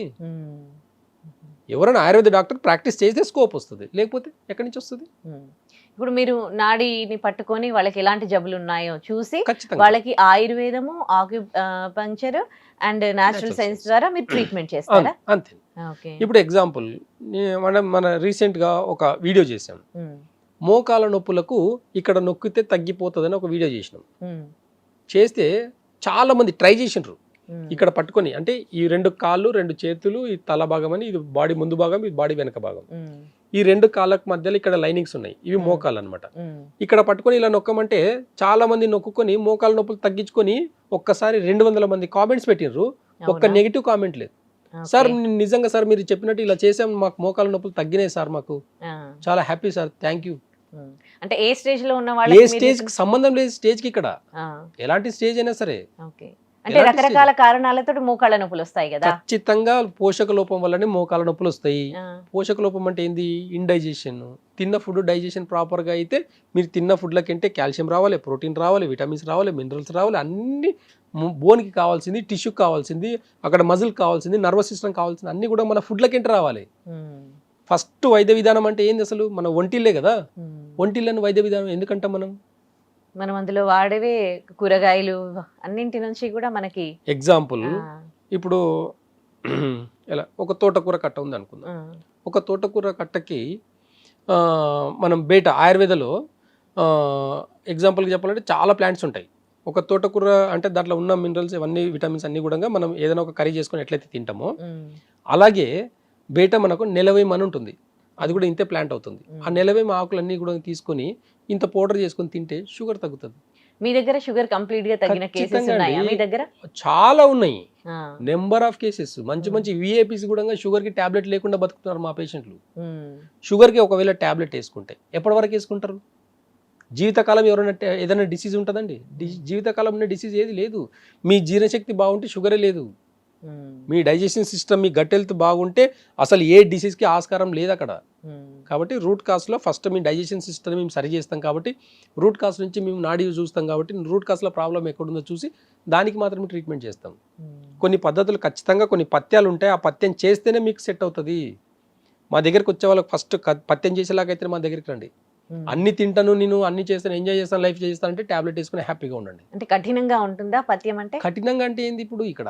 ఎవరైనా ఆయుర్వేద డాక్టర్ ప్రాక్టీస్ చేస్తే స్కోప్ వస్తుంది, లేకపోతే ఎక్కడి నుంచి వస్తుంది? ఇప్పుడు మీరు నాడిని పట్టుకొని వాళ్ళకి ఎలాంటి జబ్బులు ఉన్నాయో చూసి వాళ్ళకి ఆయుర్వేదము, ఆక్యుపంక్చర్ అండ్ న్యాచురల్ సైన్స్ ద్వారా మీరు ట్రీట్మెంట్ చేస్తారా? అంతే. ఇప్పుడు ఎగ్జాంపుల్ మన రీసెంట్ గా ఒక వీడియో చేసాం, మోకాల నొప్పులకు ఇక్కడ నొక్కితే తగ్గిపోతుందని ఒక వీడియో చేసినాం. చేస్తే చాలా మంది ట్రై చేసిండ్రు. ఇక్కడ పట్టుకొని, అంటే ఈ 2 కాళ్ళు 2 చేతులు, ఈ తల భాగం అని, ఇది బాడీ ముందు భాగం, ఇది బాడీ వెనక భాగం. ఈ 2 కాళ్ళకు మధ్యలో ఇక్కడ లైనింగ్స్ ఉన్నాయి, ఇవి మోకాలు అనమాట. ఇక్కడ పట్టుకొని ఇలా నొక్కమంటే చాలా మంది నొక్కుని మోకాల నొప్పులు తగ్గించుకొని ఒక్కసారి 200 మంది కామెంట్స్ పెట్టిండ్రు. ఒక్క నెగిటివ్ కామెంట్ లేదు. సార్ నిజంగా సార్ మీరు చెప్పినట్టు ఇలా చేసాం, మాకు మోకాల నొప్పులు తగ్గినాయి సార్, మాకు చాలా హ్యాపీ సార్, థ్యాంక్ యూ. అంటే ఏ స్టేజ్ లో ఉన్న వాళ్ళు, ఏ స్టేజ్ కి సంబంధం లేదు స్టేజ్ కి, ఇక్కడ ఎలాంటి స్టేజ్ అయినా సరే. అంటే రకరకాల కారణాలతో మోకాళ్ళ నొప్పులు వస్తాయి కదా. ఖచ్చితంగా పోషక లోపం వల్లనే మోకాళ్ళ నొప్పులు వస్తాయి. పోషక లోపం అంటే ఏంది? ఇండైజెషన్. తిన్న ఫుడ్ డైజెషన్ ప్రాపర్ గా అయితే మీరు తిన్న ఫుడ్లకంటే కాల్షియం రావాలి, ప్రోటీన్ రావాలి, విటమిన్స్ రావాలి, మినరల్స్ రావాలి, అన్ని బోన్కి కావాల్సింది, టిష్యూకి కావాల్సింది, అక్కడ మజిల్ కావాల్సింది, నర్వస్ సిస్టమ్ కావాల్సింది అన్ని కూడా మన ఫుడ్లకంటే రావాలి. ఫస్ట్ వైద్య విధానం అంటే ఏంది? అసలు మన ఒంటిల్లే కదా. ఒంటిల్లని వైద్య విధానం ఎందుకంటాం మనం అందులో వాడేవే కూరగాయలు అన్నింటి నుంచి కూడా మనకి. ఎగ్జాంపుల్ ఇప్పుడు ఎలా ఒక తోటకూర కట్ట ఉంది అనుకుందాం. ఒక తోటకూర కట్టకి మనం బయట ఆయుర్వేదలో ఎగ్జాంపుల్గా చెప్పాలంటే చాలా ప్లాంట్స్ ఉంటాయి. ఒక తోటకూర అంటే దాంట్లో ఉన్న మినరల్స్ ఇవన్నీ విటమిన్స్ అన్ని కూడా మనం ఏదైనా ఒక కర్రీ చేసుకొని ఎట్లయితే తింటామో అలాగే బయట మనకు నెలవేమ అని ఉంటుంది. అది కూడా ఇంతే ప్లాంట్ అవుతుంది. ఆ నెలవేమ ఆకులన్నీ కూడా తీసుకొని ఇంత పౌడర్ చేసుకొని తింటే షుగర్ తగ్గుతుంది. మీ దగ్గర షుగర్ కంప్లీట్ గా తగ్గిన కేసెస్ ఖచ్చితంగా ఉన్నాయా అండి. మీ దగ్గర? చాలా ఉన్నాయి, ఆ, నెంబర్ ఆఫ్ కేసెస్. మంచి మంచి విఐపీస్ కూడా షుగర్ కి టాబ్లెట్ లేకుండా బతుకుతున్నారు మా పేషెంట్లు. ఉమ్, షుగర్ కి ఒకవేళ టాబ్లెట్ వేసుకుంటే ఎప్పటి వరకు వేసుకుంటారు? జీవితకాలం ఎవరైనా ఏదైనా డిసీజ్ ఉంటుందండి? జీవితకాలం ఉన్న డిసీజ్ ఏది లేదు. మీ జీర్ణశక్తి బాగుంటే షుగరే లేదు. ఉమ్, మీ డైజెషన్ సిస్టమ్, మీ గట్ హెల్త్ బాగుంటే అసలు ఏ డిసీజ్కి ఆస్కారం లేదు అక్కడ. ఉమ్, కాబట్టి రూట్ కాస్లో ఫస్ట్ మీ డైజెషన్ సిస్టమ్ మేము సరి చేస్తాం కాబట్టి, రూట్ కాస్ నుంచి మేము నాడీ చూస్తాం కాబట్టి, రూట్ కాస్లో ప్రాబ్లం ఎక్కడుందో చూసి దానికి మాత్రమే ట్రీట్మెంట్ చేస్తాం. ఉమ్, కొన్ని పద్ధతులు ఖచ్చితంగా, కొన్ని పథ్యాలు ఉంటాయి, ఆ పథ్యం చేస్తేనే మీకు సెట్ అవుతుంది. మా దగ్గరికి వచ్చే వాళ్ళకి ఫస్ట్ పథ్యం చేసేలాగైతే మా దగ్గరికి రండి. ఉమ్. అన్ని తింటాను, నేను అన్ని చేస్తాను, ఎంజాయ్ చేస్తాను, లైఫ్ చేస్తాను అంటే టాబ్లెట్ వేసుకుని హ్యాపీగా ఉండండి. అంటే కఠినంగా ఉంటుందా పథ్యం అంటే? కఠినంగా అంటే ఏంది? ఇప్పుడు ఇక్కడ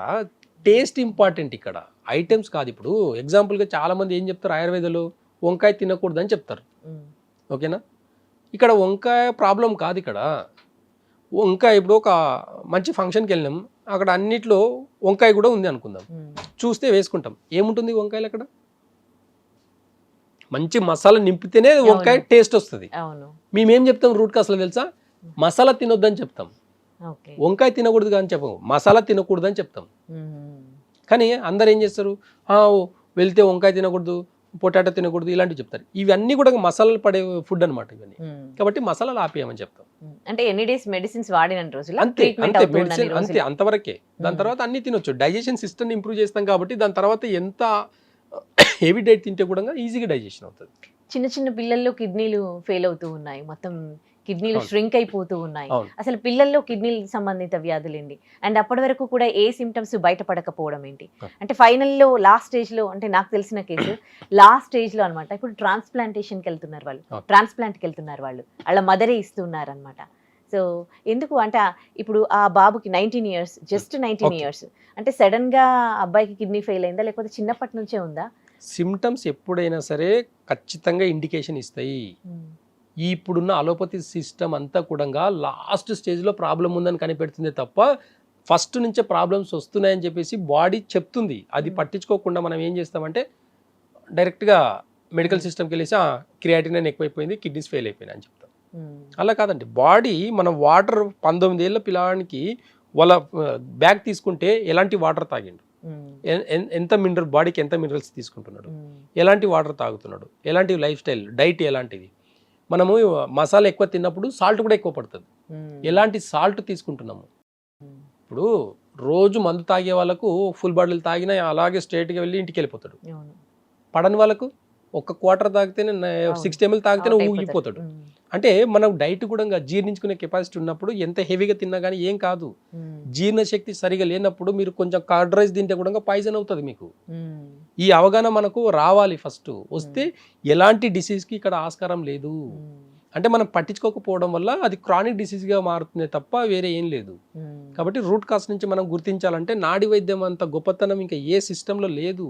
టేస్ట్ ఇంపార్టెంట్, ఇక్కడ ఐటమ్స్ కాదు. ఇప్పుడు ఎగ్జాంపుల్గా చాలామంది ఏం చెప్తారు, ఆయుర్వేదంలో వంకాయ తినకూడదు అని చెప్తారు. ఉమ్, ఓకేనా? ఇక్కడ వంకాయ ప్రాబ్లం కాదు. ఇక్కడ వంకాయ ఇప్పుడు ఒక మంచి ఫంక్షన్కి వెళ్ళినాం, అక్కడ అన్నిట్లో వంకాయ కూడా ఉంది అనుకుందాం, ఉమ్, చూస్తే వేసుకుంటాం. ఏముంటుంది వంకాయలు? అక్కడ మంచి మసాలా నింపితేనే వంకాయ టేస్ట్ వస్తుంది. అవును. మేమేం చెప్తాం రూట్ కాస్లో తెలుసా? మసాలా తినొద్దని చెప్తాం, ఓకే. వంకాయ తినకూడదు కానీ చెప్పము, మసాలా తినకూడదు అని చెప్తాం. ఉమ్, కానీ అందరు ఏం చేస్తారు, వెళ్తే వంకాయ తినకూడదు, పొటాటో తినకూడదు ఇలాంటివి చెప్తారు. ఇవన్నీ కూడా మసాలాలు పడే ఫుడ్ అనమాట ఇవన్నీ. ఉమ్, కాబట్టి మసాలాలు ఆపేయమని చెప్తాం. ఉమ్. అంటే ఎన్ని డేస్ మెడిసిన్స్ వాడిన రోజులు అంతే అంతే, మెడిసిన్ అంతే, అంతవరకే. దాని తర్వాత అన్ని తినొచ్చు. డైజెషన్ సిస్టమ్ ఇంప్రూవ్ చేస్తాం కాబట్టి దాని తర్వాత ఎంత హెవీ డైట్ తింటే కూడా ఈజీగా డైజెషన్ అవుతుంది. చిన్న చిన్న పిల్లల్లో కిడ్నీలు ఫెయిల్ అవుతూ ఉన్నాయి, మొత్తం కిడ్నీలు అవును. ష్రింక్ అయిపోతూ ఉన్నాయి. అవును. అసలు పిల్లల్లో కిడ్నీల సంబంధిత వ్యాధులు ఏంటి, అండ్ అప్పటి వరకు కూడా ఏ సిమ్టమ్స్ బయటపడకపోవడం ఏంటి? అంటే ఫైనల్లో లాస్ట్ స్టేజ్ లో, అంటే నాకు తెలిసిన కేసు లాస్ట్ స్టేజ్ లో అనమాట. ఇప్పుడు ట్రాన్స్ప్లాంటేషన్కి వెళ్తున్నారు వాళ్ళు, అవును. ట్రాన్స్ప్లాంట్కి వెళ్తున్నారు వాళ్ళు, వాళ్ళ మదరే ఇస్తున్నారు అనమాట. సో ఎందుకు అంటే ఇప్పుడు ఆ బాబుకి 19 years, జస్ట్ 19 Okay. years, అంటే సడన్ గా అబ్బాయికి కిడ్నీ ఫెయిల్ అయిందా లేకపోతే చిన్నప్పటి నుంచే ఉందా? సిమ్టమ్స్ ఎప్పుడైనా సరే ఖచ్చితంగా ఇండికేషన్ ఇస్తాయి. ఈ ఇప్పుడున్న అలోపతి సిస్టమ్ అంతా కూడా లాస్ట్ స్టేజ్లో ప్రాబ్లం ఉందని కనిపెడుతుంది తప్ప ఫస్ట్ నుంచే ప్రాబ్లమ్స్ వస్తున్నాయని చెప్పేసి బాడీ చెప్తుంది. అది పట్టించుకోకుండా మనం ఏం చేస్తామంటే డైరెక్ట్గా మెడికల్ సిస్టమ్కి వెళ్ళేసి క్రియాటినైన్ ఎక్కువైపోయింది, కిడ్నీస్ ఫెయిల్ అయిపోయినాయి అని చెప్తాం. అలా కాదండి. బాడీ మన వాటర్ 19 ఏళ్ళ పిల్లాడికి వాళ్ళ బ్యాగ్ తీసుకుంటే ఎలాంటి వాటర్ తాగిండు, ఎంత మినరల్, బాడీకి ఎంత మినరల్స్ తీసుకుంటున్నాడు, ఎలాంటి వాటర్ తాగుతున్నాడు, ఎలాంటి లైఫ్ స్టైల్, డైట్ ఎలాంటిది. మనము మసాలా ఎక్కువ తిన్నప్పుడు సాల్ట్ కూడా ఎక్కువ పడుతుంది. ఎలాంటి సాల్ట్ తీసుకుంటున్నాము? ఇప్పుడు రోజు మందు తాగే వాళ్ళకు ఫుల్ బాటిల్ తాగినా అలాగే స్ట్రైట్గా వెళ్ళి ఇంటికి వెళ్ళిపోతాడు. పడని వాళ్ళకు ఒక క్వార్టర్ తాగితేనే 60 ml తాగితేనే ఊగిపోతాడు. అంటే మనం డైట్ కూడా జీర్ణించుకునే కెపాసిటీ ఉన్నప్పుడు ఎంత హెవీగా తిన్నా కానీ ఏం కాదు. జీర్ణశక్తి సరిగా లేనప్పుడు మీరు కొంచెం కార్డ్ రైస్ తింటే కూడా పాయిజన్ అవుతుంది మీకు. ఈ అవగాహన మనకు రావాలి. ఫస్ట్ వస్తే ఎలాంటి డిసీజ్కి ఇక్కడ ఆస్కారం లేదు. అంటే మనం పట్టించుకోకపోవడం వల్ల అది క్రానిక్ డిసీజ్గా మారుతుంది తప్ప వేరే ఏం లేదు. కాబట్టి రూట్ కాస్ నుంచి మనం గుర్తించాలంటే నాడి వైద్యం అంత గొప్పతనం ఇంకా ఏ సిస్టంలో లేదు.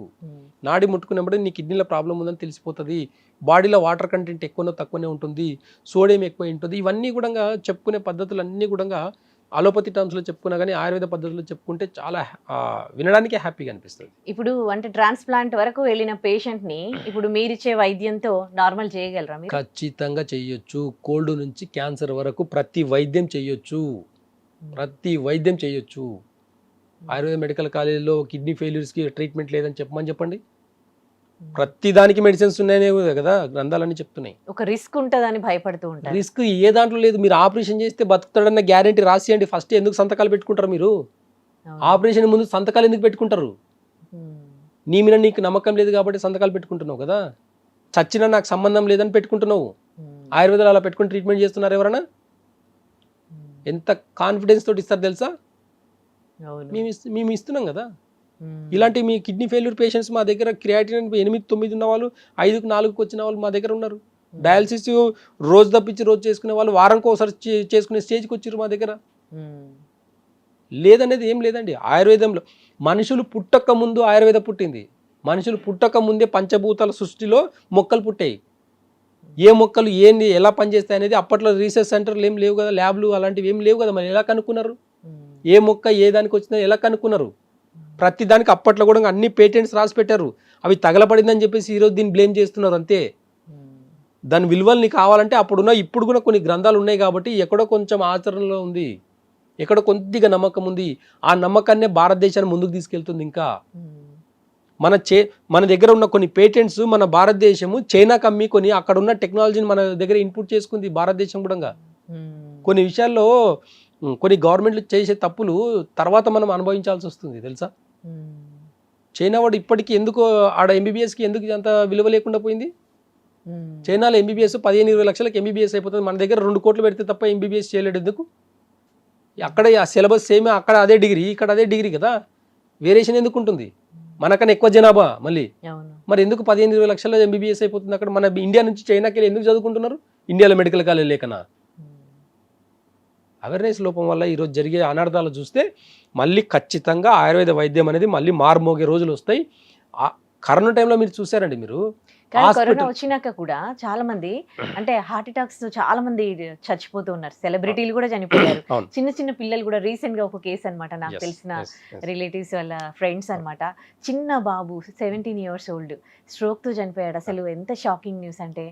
నాడి ముట్టుకున్నప్పుడు నీ కిడ్నీలో ప్రాబ్లం ఉందని తెలిసిపోతుంది, బాడీలో వాటర్ కంటెంట్ ఎక్కువనో తక్కువనే ఉంటుంది, సోడియం ఎక్కువ ఉంటుంది. ఇవన్నీ కూడా చెప్పుకునే పద్ధతులు అన్నీ కూడా అలోపతి టర్మ్స్లో చెప్పుకున్నా కానీ ఆయుర్వేద పద్ధతిలో చెప్పుకుంటే చాలా వినడానికే హ్యాపీగా అనిపిస్తుంది. ఇప్పుడు అంటే ట్రాన్స్ప్లాంట్ వరకు వెళ్ళిన పేషెంట్ని ఇప్పుడు మీరిచ్చే వైద్యంతో నార్మల్ చేయగలరా మీరు? ఖచ్చితంగా చెయ్యొచ్చు. కోల్డ్ నుంచి క్యాన్సర్ వరకు ప్రతి వైద్యం చెయ్యొచ్చు, ప్రతి వైద్యం చెయ్యొచ్చు. ఆయుర్వేద మెడికల్ కాలేజీలో కిడ్నీ ఫెయిల్యూర్స్కి ట్రీట్మెంట్ లేదని చెప్పండి. ప్రతి దానికి మెడిసిన్స్ ఉన్నాయనే కదా గ్రంథాలన్నీ చెప్తున్నాయి. ఒక రిస్క్ ఉంటుందని భయపడుతూ ఉంటారు. రిస్క్ ఏ దాంట్లో లేదు. మీరు ఆపరేషన్ చేస్తే బతుకుతాడన్న గ్యారెంటీ రాసియండి. ఫస్ట్ ఎందుకు సంతకాలు పెట్టుకుంటారు మీరు? ఆపరేషన్ ముందు సంతకాలు ఎందుకు పెట్టుకుంటారు? నీ మీద నీకు నమ్మకం లేదు కాబట్టి సంతకాలు పెట్టుకుంటున్నావు కదా. చచ్చినా నాకు సంబంధం లేదని పెట్టుకుంటున్నావు. ఆయుర్వేదాలు అలా పెట్టుకుని ట్రీట్మెంట్ చేస్తున్నారు ఎవరన్నా? ఎంత కాన్ఫిడెన్స్ తోటి ఇస్తారు తెలుసా? మేము ఇస్తున్నాం కదా. ఇలాంటి మీ కిడ్నీ ఫెయిల్యూర్ పేషెంట్స్ మా దగ్గర క్రియాటినిన్ 8-9 ఉన్న వాళ్ళు 5-4 వచ్చిన వాళ్ళు మా దగ్గర ఉన్నారు. డయాలసిస్ రోజు తప్పించి రోజు చేసుకునే వాళ్ళు వారానికి ఒకసారి చేసుకునే స్టేజ్కి వచ్చారు మా దగ్గర. లేదనేది ఏం లేదండి. ఆయుర్వేదంలో మనుషులు పుట్టక ముందు ఆయుర్వేదం పుట్టింది. మనుషులు పుట్టక ముందే పంచభూతాల సృష్టిలో మొక్కలు పుట్టాయి. ఏ మొక్కలు ఏంది ఎలా పనిచేస్తాయి అనేది అప్పట్లో రీసెర్చ్ సెంటర్లు ఏం లేవు కదా, ల్యాబ్లు అలాంటివి ఏం లేవు కదా. మరి ఎలా కనుక్కున్నారు? ఏ మొక్క ఏ దానికి వచ్చిందో ఎలా కనుక్కున్నారు? ప్రతి దానికి అప్పట్లో కూడా అన్ని పేటెంట్స్ రాసి పెట్టారు. అవి తగలపడిందని చెప్పేసి ఈరోజు దీన్ని బ్లేమ్ చేస్తున్నారు అంతే. దాని విలువల్ని కావాలంటే అప్పుడున్న ఇప్పుడు కూడా కొన్ని గ్రంథాలు ఉన్నాయి కాబట్టి ఎక్కడో కొంచెం ఆచరణలో ఉంది, ఎక్కడో కొద్దిగా నమ్మకం ఉంది. ఆ నమ్మకాన్నే భారతదేశాన్ని ముందుకు తీసుకెళ్తుంది. ఇంకా మన దగ్గర ఉన్న కొన్ని పేటెంట్స్ మన భారతదేశము చైనాకి అమ్మి కొని అక్కడ ఉన్న టెక్నాలజీని మన దగ్గర ఇన్పుట్ చేసుకుంది భారతదేశం కూడా. కొన్ని విషయాల్లో కొన్ని గవర్నమెంట్లు చేసే తప్పులు తర్వాత మనం అనుభవించాల్సి వస్తుంది తెలుసా. చైనా వాడు ఇప్పటికీ ఎందుకు ఆడ ఎంబీబీఎస్కి ఎందుకు అంత విలువ లేకుండా పోయింది? చైనాలో ఎంబీబీఎస్ 15-20 లక్షలకు ఎంబీబీఎస్ అయిపోతుంది. మన దగ్గర 2 కోట్లు పెడితే తప్ప ఎంబీబీఎస్ చేయలేడు. ఎందుకు? అక్కడ ఆ సిలబస్ సేమ్, అక్కడ అదే డిగ్రీ, ఇక్కడ అదే డిగ్రీ కదా, వేరియేషన్ ఎందుకు ఉంటుంది? మనకన్నా ఎక్కువ జనాభా మళ్ళీ, మరి ఎందుకు 15-20 లక్షల ఎంబీబీఎస్ అయిపోతుంది అక్కడ? మన ఇండియా నుంచి చైనాకి వెళ్ళి ఎందుకు చదువుకుంటున్నారు? ఇండియాలో మెడికల్ కాలేజ్ లేకనా? అవేర్నెస్ లోపం వల్ల ఈరోజు జరిగే అనర్థాలు చూస్తే మళ్ళీ ఖచ్చితంగా ఆయుర్వేద వైద్యం అనేది మళ్ళీ మారుమోగే రోజులు వస్తాయి. కరోనా టైంలో మీరు చూసారండి, మీరు కరోనా వచ్చినాక కూడా చాలా మంది అంటే హార్ట్ అటాక్స్ తో చాలా మంది చచ్చిపోతూ ఉన్నారు. సెలబ్రిటీలు కూడా చనిపోయారు. చిన్న చిన్న పిల్లలు కూడా. రీసెంట్ గా ఒక కేసు అన్నమాట, నాకు తెలిసిన రిలేటివ్స్ వాళ్ళ ఫ్రెండ్స్ అన్నమాట. చిన్న బాబు 17 years old స్ట్రోక్ తో చనిపోయాడు. అసలు ఎంత షాకింగ్ న్యూస్ అంటే,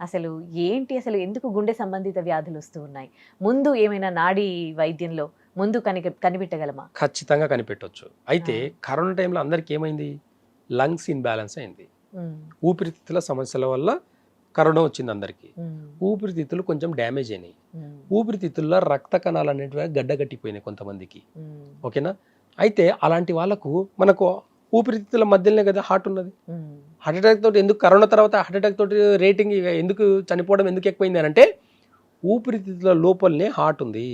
అసలు ఏంటి, అసలు ఎందుకు గుండె సంబంధిత వ్యాధులు వస్తూ ఉన్నాయి? ముందు ఏమైనా నాడీ వైద్యంలో ముందు కనిపెట్టగలమా? ఖచ్చితంగా కనిపెట్టవచ్చు. అయితే కరోనా టైంలో అందరికి ఏమైంది? లంగ్స్ ఇన్బ్యాలెన్స్ అయింది. ఊపిరితిత్తుల సమస్యల వల్ల కరోనా వచ్చింది అందరికీ. ఊపిరితిత్తులు కొంచెం డ్యామేజ్ అయినాయి. ఊపిరితిత్తుల్లో రక్త కణాలు అనేటివి గడ్డగట్టిపోయినాయి కొంతమందికి. ఓకేనా? అయితే అలాంటి వాళ్ళకు మనకు ఊపిరితిత్తుల మధ్యలోనే కదా హార్ట్ ఉన్నది. హార్ట్ అటాక్ తోటి ఎందుకు కరోనా తర్వాత హార్ట్ అటాక్ తోటి రేటింగ్ ఎందుకు చనిపోవడం ఎందుకు ఎక్కువైంది అని అంటే, ఊపిరితిత్తుల లోపలనే హార్ట్ ఉంది.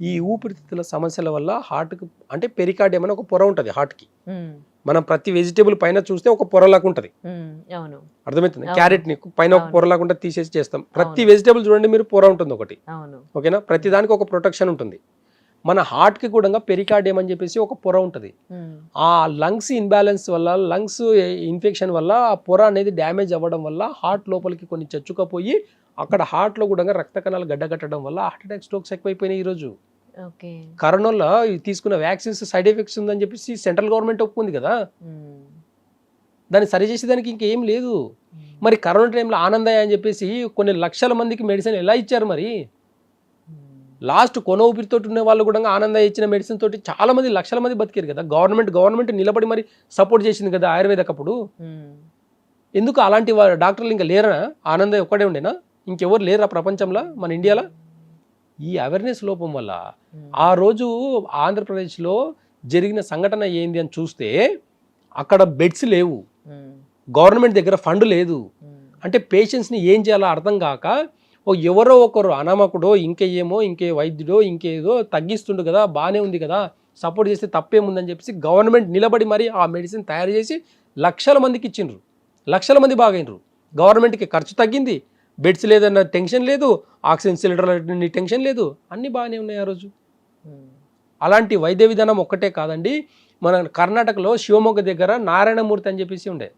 ఈ ఊపిరితిత్తుల సమస్యల వల్ల హార్ట్కి అంటే పెరికార్డియం అనే ఒక పొర ఉంటుంది హార్ట్కి. మనం ప్రతి వెజిటేబుల్ పైన చూస్తే ఒక పొరలాగా ఉంటుంది, అర్థమవుతుంది? క్యారెట్ ని పైన ఒక పొరలాగా ఉంటుంది, తీసేసి చేస్తాం. ప్రతి వెజిటేబుల్ చూడండి మీరు, పొర ఉంటుంది ఒకటి. ఓకేనా? ప్రతి దానికి ఒక ప్రొటెక్షన్ ఉంటుంది. మన హార్ట్ కి కూడా పెరికార్డియం అని చెప్పేసి ఒక పొర ఉంటుంది. ఆ లంగ్స్ ఇన్బ్యాలెన్స్ వల్ల, లంగ్స్ ఇన్ఫెక్షన్ వల్ల ఆ పొర అనేది డ్యామేజ్ అవ్వడం వల్ల హార్ట్ లోపలికి కొన్ని చచ్చుకపోయి అక్కడ హార్ట్ లో కూడా రక్త కణాలు గడ్డగట్టడం వల్ల హార్ట్ అటాక్, స్ట్రోక్స్ ఎక్కువైపోయినాయి ఈరోజు. కరోనాలో తీసుకున్న వ్యాక్సిన్స్ సైడ్ ఎఫెక్ట్స్ ఉందని చెప్పేసి సెంట్రల్ గవర్నమెంట్ ఒప్పుకుంది కదా, దాన్ని సరి చేసేదానికి ఇంకేం లేదు. మరి కరోనా టైంలో ఆనందయ్య అని చెప్పేసి కొన్ని లక్షల మందికి మెడిసిన్ ఎలా ఇచ్చారు? మరి లాస్ట్ కొన ఊపిరితోటి ఉన్న వాళ్ళు కూడా ఆనందయ్య ఇచ్చిన మెడిసిన్ తోటి చాలా మంది, లక్షల మంది బతికారు కదా. గవర్నమెంట్ నిలబడి మరి సపోర్ట్ చేసింది కదా ఆయుర్వేదకు. అప్పుడు ఎందుకు అలాంటి డాక్టర్లు ఇంకా లేరా? ఆనందయ్య ఒక్కడే ఉండేనా? ఇంకెవరు లేరా ప్రపంచంలో, మన ఇండియాలో? ఈ అవేర్నెస్ లోపం వల్ల ఆ రోజు ఆంధ్రప్రదేశ్లో జరిగిన సంఘటన ఏంది అని చూస్తే, అక్కడ బెడ్స్ లేవు, గవర్నమెంట్ దగ్గర ఫండ్ లేదు. అంటే పేషెంట్స్ని ఏం చేయాలో అర్థం కాక ఎవరో ఒకరు అనామకుడో ఇంకే వైద్యుడో ఇంకేదో తగ్గిస్తుండు కదా, బాగానే ఉంది కదా, సపోర్ట్ చేస్తే తప్పేముందని చెప్పేసి గవర్నమెంట్ నిలబడి మరి ఆ మెడిసిన్ తయారు చేసి లక్షల మందికి ఇచ్చిండ్రు. లక్షల మంది బాగైనరు. గవర్నమెంట్కి ఖర్చు తగ్గింది, బెడ్స్ లేదన్న టెన్షన్ లేదు, ఆక్సిజన్ సిలిండర్ల టెన్షన్ లేదు, అన్నీ బాగానే ఉన్నాయి ఆ రోజు. అలాంటి వైద్య విధానం ఒక్కటే కాదండి. మన కర్ణాటకలో శివమొగ్గ దగ్గర నారాయణమూర్తి అని చెప్పేసి ఉండే,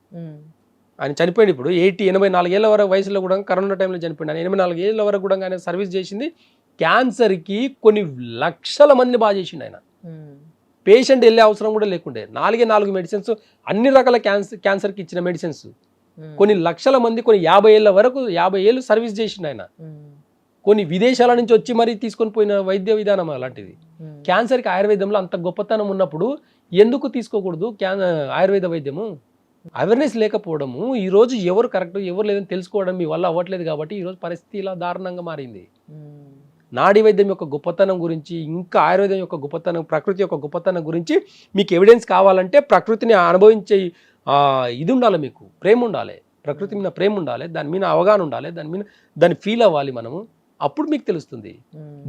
ఆయన చనిపోయింది. ఇప్పుడు 84 ఏళ్ళ వరకు వయసులో కూడా కరోనా టైంలో చనిపోయింది. ఆయన 84 ఏళ్ళ వరకు కూడా ఆయన సర్వీస్ చేసింది. క్యాన్సర్కి కొన్ని లక్షల మందిని బాగా చేసిండు ఆయన. పేషెంట్ వెళ్ళే అవసరం కూడా లేకుండే. 4 మెడిసిన్స్, అన్ని రకాల క్యాన్సర్కి ఇచ్చిన మెడిసిన్స్. కొన్ని లక్షల మంది, కొన్ని 50 ఏళ్ళ వరకు 50 ఏళ్ళు సర్వీస్ చేసిండు ఆయన. కొన్ని విదేశాల నుంచి వచ్చి మరీ తీసుకొని పోయిన వైద్య విధానం అలాంటిది. క్యాన్సర్కి ఆయుర్వేదంలో అంత గొప్పతనం ఉన్నప్పుడు ఎందుకు తీసుకోకూడదు ఆయుర్వేద వైద్యము? అవేర్నెస్ లేకపోవడము, ఈరోజు ఎవరు కరెక్ట్ ఎవరు లేదని తెలుసుకోవడం మీ వల్ల అవ్వట్లేదు కాబట్టి ఈరోజు పరిస్థితి ఇలా దారుణంగా మారింది. నాడీ వైద్యం యొక్క గొప్పతనం గురించి, ఇంకా ఆయుర్వేదం యొక్క గొప్పతనం, ప్రకృతి యొక్క గొప్పతనం గురించి మీకు ఎవిడెన్స్ కావాలంటే ప్రకృతిని అనుభవించే ఇది ఉండాలి, మీకు ప్రేమ ఉండాలి, ప్రకృతి మీద ప్రేమ ఉండాలి, దాని మీద అవగాహన ఉండాలి, దాన్ని ఫీల్ అవ్వాలి మనము. అప్పుడు మీకు తెలుస్తుంది.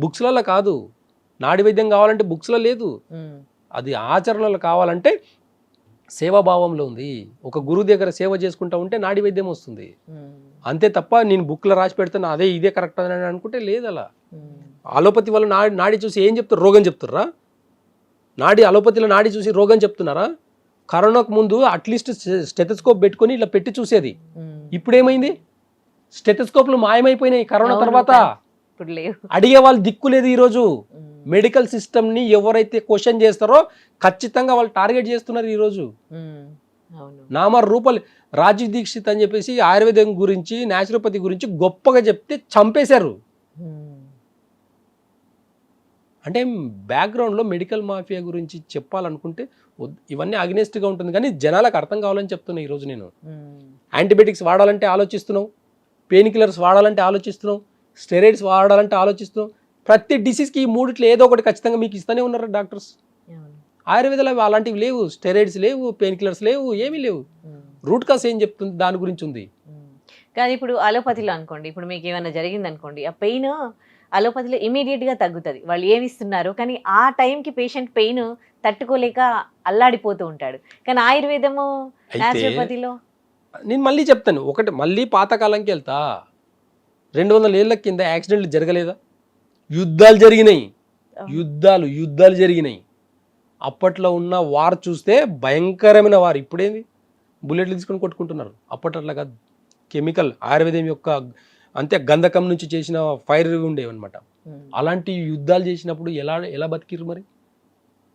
బుక్స్లలో కాదు. నాడీ వైద్యం కావాలంటే బుక్స్లో లేదు, అది ఆచరణలో కావాలంటే సేవాభావంలో ఉంది. ఒక గురువు దగ్గర సేవ చేసుకుంటా ఉంటే నాడీ వైద్యం వస్తుంది. అంతే తప్ప నేను బుక్లో రాసి పెడతాను అదే ఇదే కరెక్ట్ అని అనుకుంటే లేదు. అలా అలోపతి వల్ల నాడి చూసి ఏం చెప్తారు? రోగం చెప్తారా? అలోపతిలో నాడి చూసి రోగం చెప్తున్నారా? కరోనాకు ముందు అట్లీస్ట్ స్టెథోస్కోప్ పెట్టుకొని ఇలా పెట్టి చూసేది. ఇప్పుడు ఏమైంది? స్టెథోస్కోప్లు మాయమైపోయినాయి కరోనా తర్వాత. అడిగే వాళ్ళు దిక్కు లేదు. ఈరోజు మెడికల్ సిస్టమ్ని ఎవరైతే క్వశ్చన్ చేస్తారో ఖచ్చితంగా వాళ్ళు టార్గెట్ చేస్తున్నారు ఈరోజు. అవును. నామ రూపాలు రాజీవ్ దీక్షిత్ అని చెప్పేసి ఆయుర్వేదం గురించి న్యాచురోపతి గురించి గొప్పగా చెప్తే చంపేశారు. అంటే బ్యాక్గ్రౌండ్లో మెడికల్ మాఫియా గురించి చెప్పాలనుకుంటే ఇవన్నీ అగ్నెస్ట్గా ఉంటుంది, కానీ జనాలకు అర్థం కావాలని చెప్తున్నా ఈరోజు నేను. యాంటీబయాటిక్స్ వాడాలంటే ఆలోచిస్తున్నాం, పెయిన్ కిల్లర్స్ వాడాలంటే ఆలోచిస్తున్నాం, స్టెరాయిడ్స్ వాడాలంటే ఆలోచిస్తున్నాం. ప్రతి డిసీజ్కి ఈ మూడిట్లో ఏదో ఒకటి ఖచ్చితంగా మీకు ఇస్తూనే ఉన్నారు డాక్టర్స్. ఆయుర్వేదంలో అలాంటివి లేవు, స్టెరాయిడ్స్ లేవు, పెయిన్ కిల్లర్స్ లేవు, ఏమీ లేవు. రూట్ కాస్ ఏం చెప్తుంది దాని గురించి ఉంది. కానీ ఇప్పుడు అలోపతిలో అనుకోండి, ఇప్పుడు మీకు ఏమైనా జరిగింది అనుకోండి, ఆ పెయిన్ అలోపతిలో ఇమీడియట్గా తగ్గుతుంది, వాళ్ళు ఏమి ఇస్తున్నారు, కానీ ఆ టైంకి పేషెంట్ పెయిన్ తట్టుకోలేక అల్లాడిపోతూ ఉంటాడు. కానీ ఆయుర్వేదము న్యాచురోపతిలో నేను మళ్ళీ చెప్తాను ఒకటి, మళ్ళీ పాతకాలంకి వెళ్తా. 200 ఏళ్ళ కింద యాక్సిడెంట్లు జరగలేదా? యుద్ధాలు జరిగినాయి, యుద్ధాలు జరిగినాయి. అప్పట్లో ఉన్న వార్ చూస్తే భయంకరమైన వార్. ఇప్పుడేంది బుల్లెట్లు తీసుకొని కొట్టుకుంటున్నారు. అప్పట్లో కాదు, కెమికల్ ఆయుర్వేదం యొక్క అంతే గంధకం నుంచి చేసిన ఫైర్ ఉండేవన్నమాట. అలాంటి యుద్ధాలు చేసినప్పుడు ఎలా బతికిరు మరి?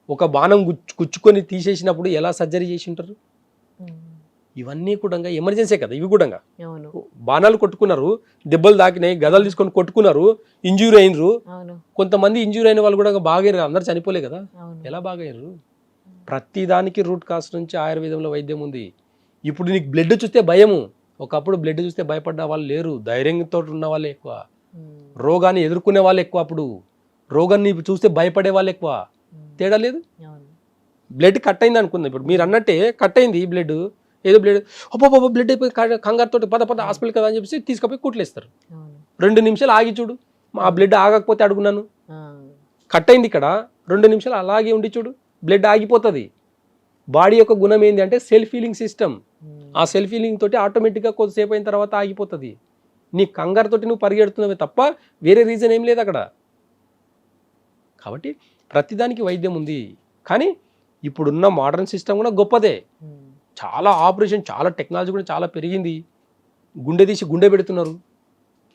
ఒక బాణం గుచ్చుకొని తీసేసినప్పుడు ఎలా సర్జరీ చేసి ఉంటారు? ఇవన్నీ కూడా ఎమర్జెన్సీ కదా. ఇవి కూడా బాణాలు కొట్టుకున్నారు, దెబ్బలు తాకినాయి, గదలు తీసుకొని కొట్టుకున్నారు, ఇంజ్యూరీ అయినరు. కొంతమంది ఇంజ్యూరీ అయిన వాళ్ళు కూడా బాగారు, అందరు చనిపోలే కదా. ఎలా బాగారు? ప్రతి దానికి రూట్ కాస్ నుంచి ఆయుర్వేదంలో వైద్యం ఉంది. ఇప్పుడు నీకు బ్లడ్ చూస్తే భయము, ఒకప్పుడు బ్లడ్ చూస్తే భయపడ్డ వాళ్ళు లేరు, ధైర్యంతో ఉన్న వాళ్ళే ఎక్కువ, రోగాన్ని ఎదుర్కొనే వాళ్ళు ఎక్కువ. అప్పుడు రోగాన్ని చూస్తే భయపడే వాళ్ళు ఎక్కువ. తేడా లేదు. బ్లడ్ కట్ అయింది అనుకుందాం, ఇప్పుడు మీరు అన్నట్టే కట్ అయింది ఈ బ్లడ్, ఏదో బ్లడ్ అబ్బో బ్లడ్ అయిపోయి కంగారుతో పద హాస్పిటల్ కదా అని చెప్పేసి తీసుకుపోయి కుట్లేస్తారు. 2 నిమిషాలు ఆగి చూడు, ఆ బ్లడ్ ఆగకపోతే అడుగున్నాను, కట్ అయింది ఇక్కడ, 2 నిమిషాలు అలాగే ఉండి చూడు, బ్లడ్ ఆగిపోతుంది. బాడీ యొక్క గుణం ఏంటి అంటే సెల్ఫ్ హీలింగ్ సిస్టమ్. ఆ సెల్ఫ్ హీలింగ్ తోటి ఆటోమేటిక్గా కొద్దిసేపు అయిన తర్వాత ఆగిపోతుంది. నీ కంగారుతోటి నువ్వు పరిగెడుతున్నావే తప్ప వేరే రీజన్ ఏం లేదు అక్కడ. కాబట్టి ప్రతిదానికి వైద్యం ఉంది. కానీ ఇప్పుడున్న మోడర్న్ సిస్టమ్ కూడా గొప్పదే. చాలా ఆపరేషన్, చాలా టెక్నాలజీ కూడా చాలా పెరిగింది. గుండె తీసి గుండె పెడుతున్నారు.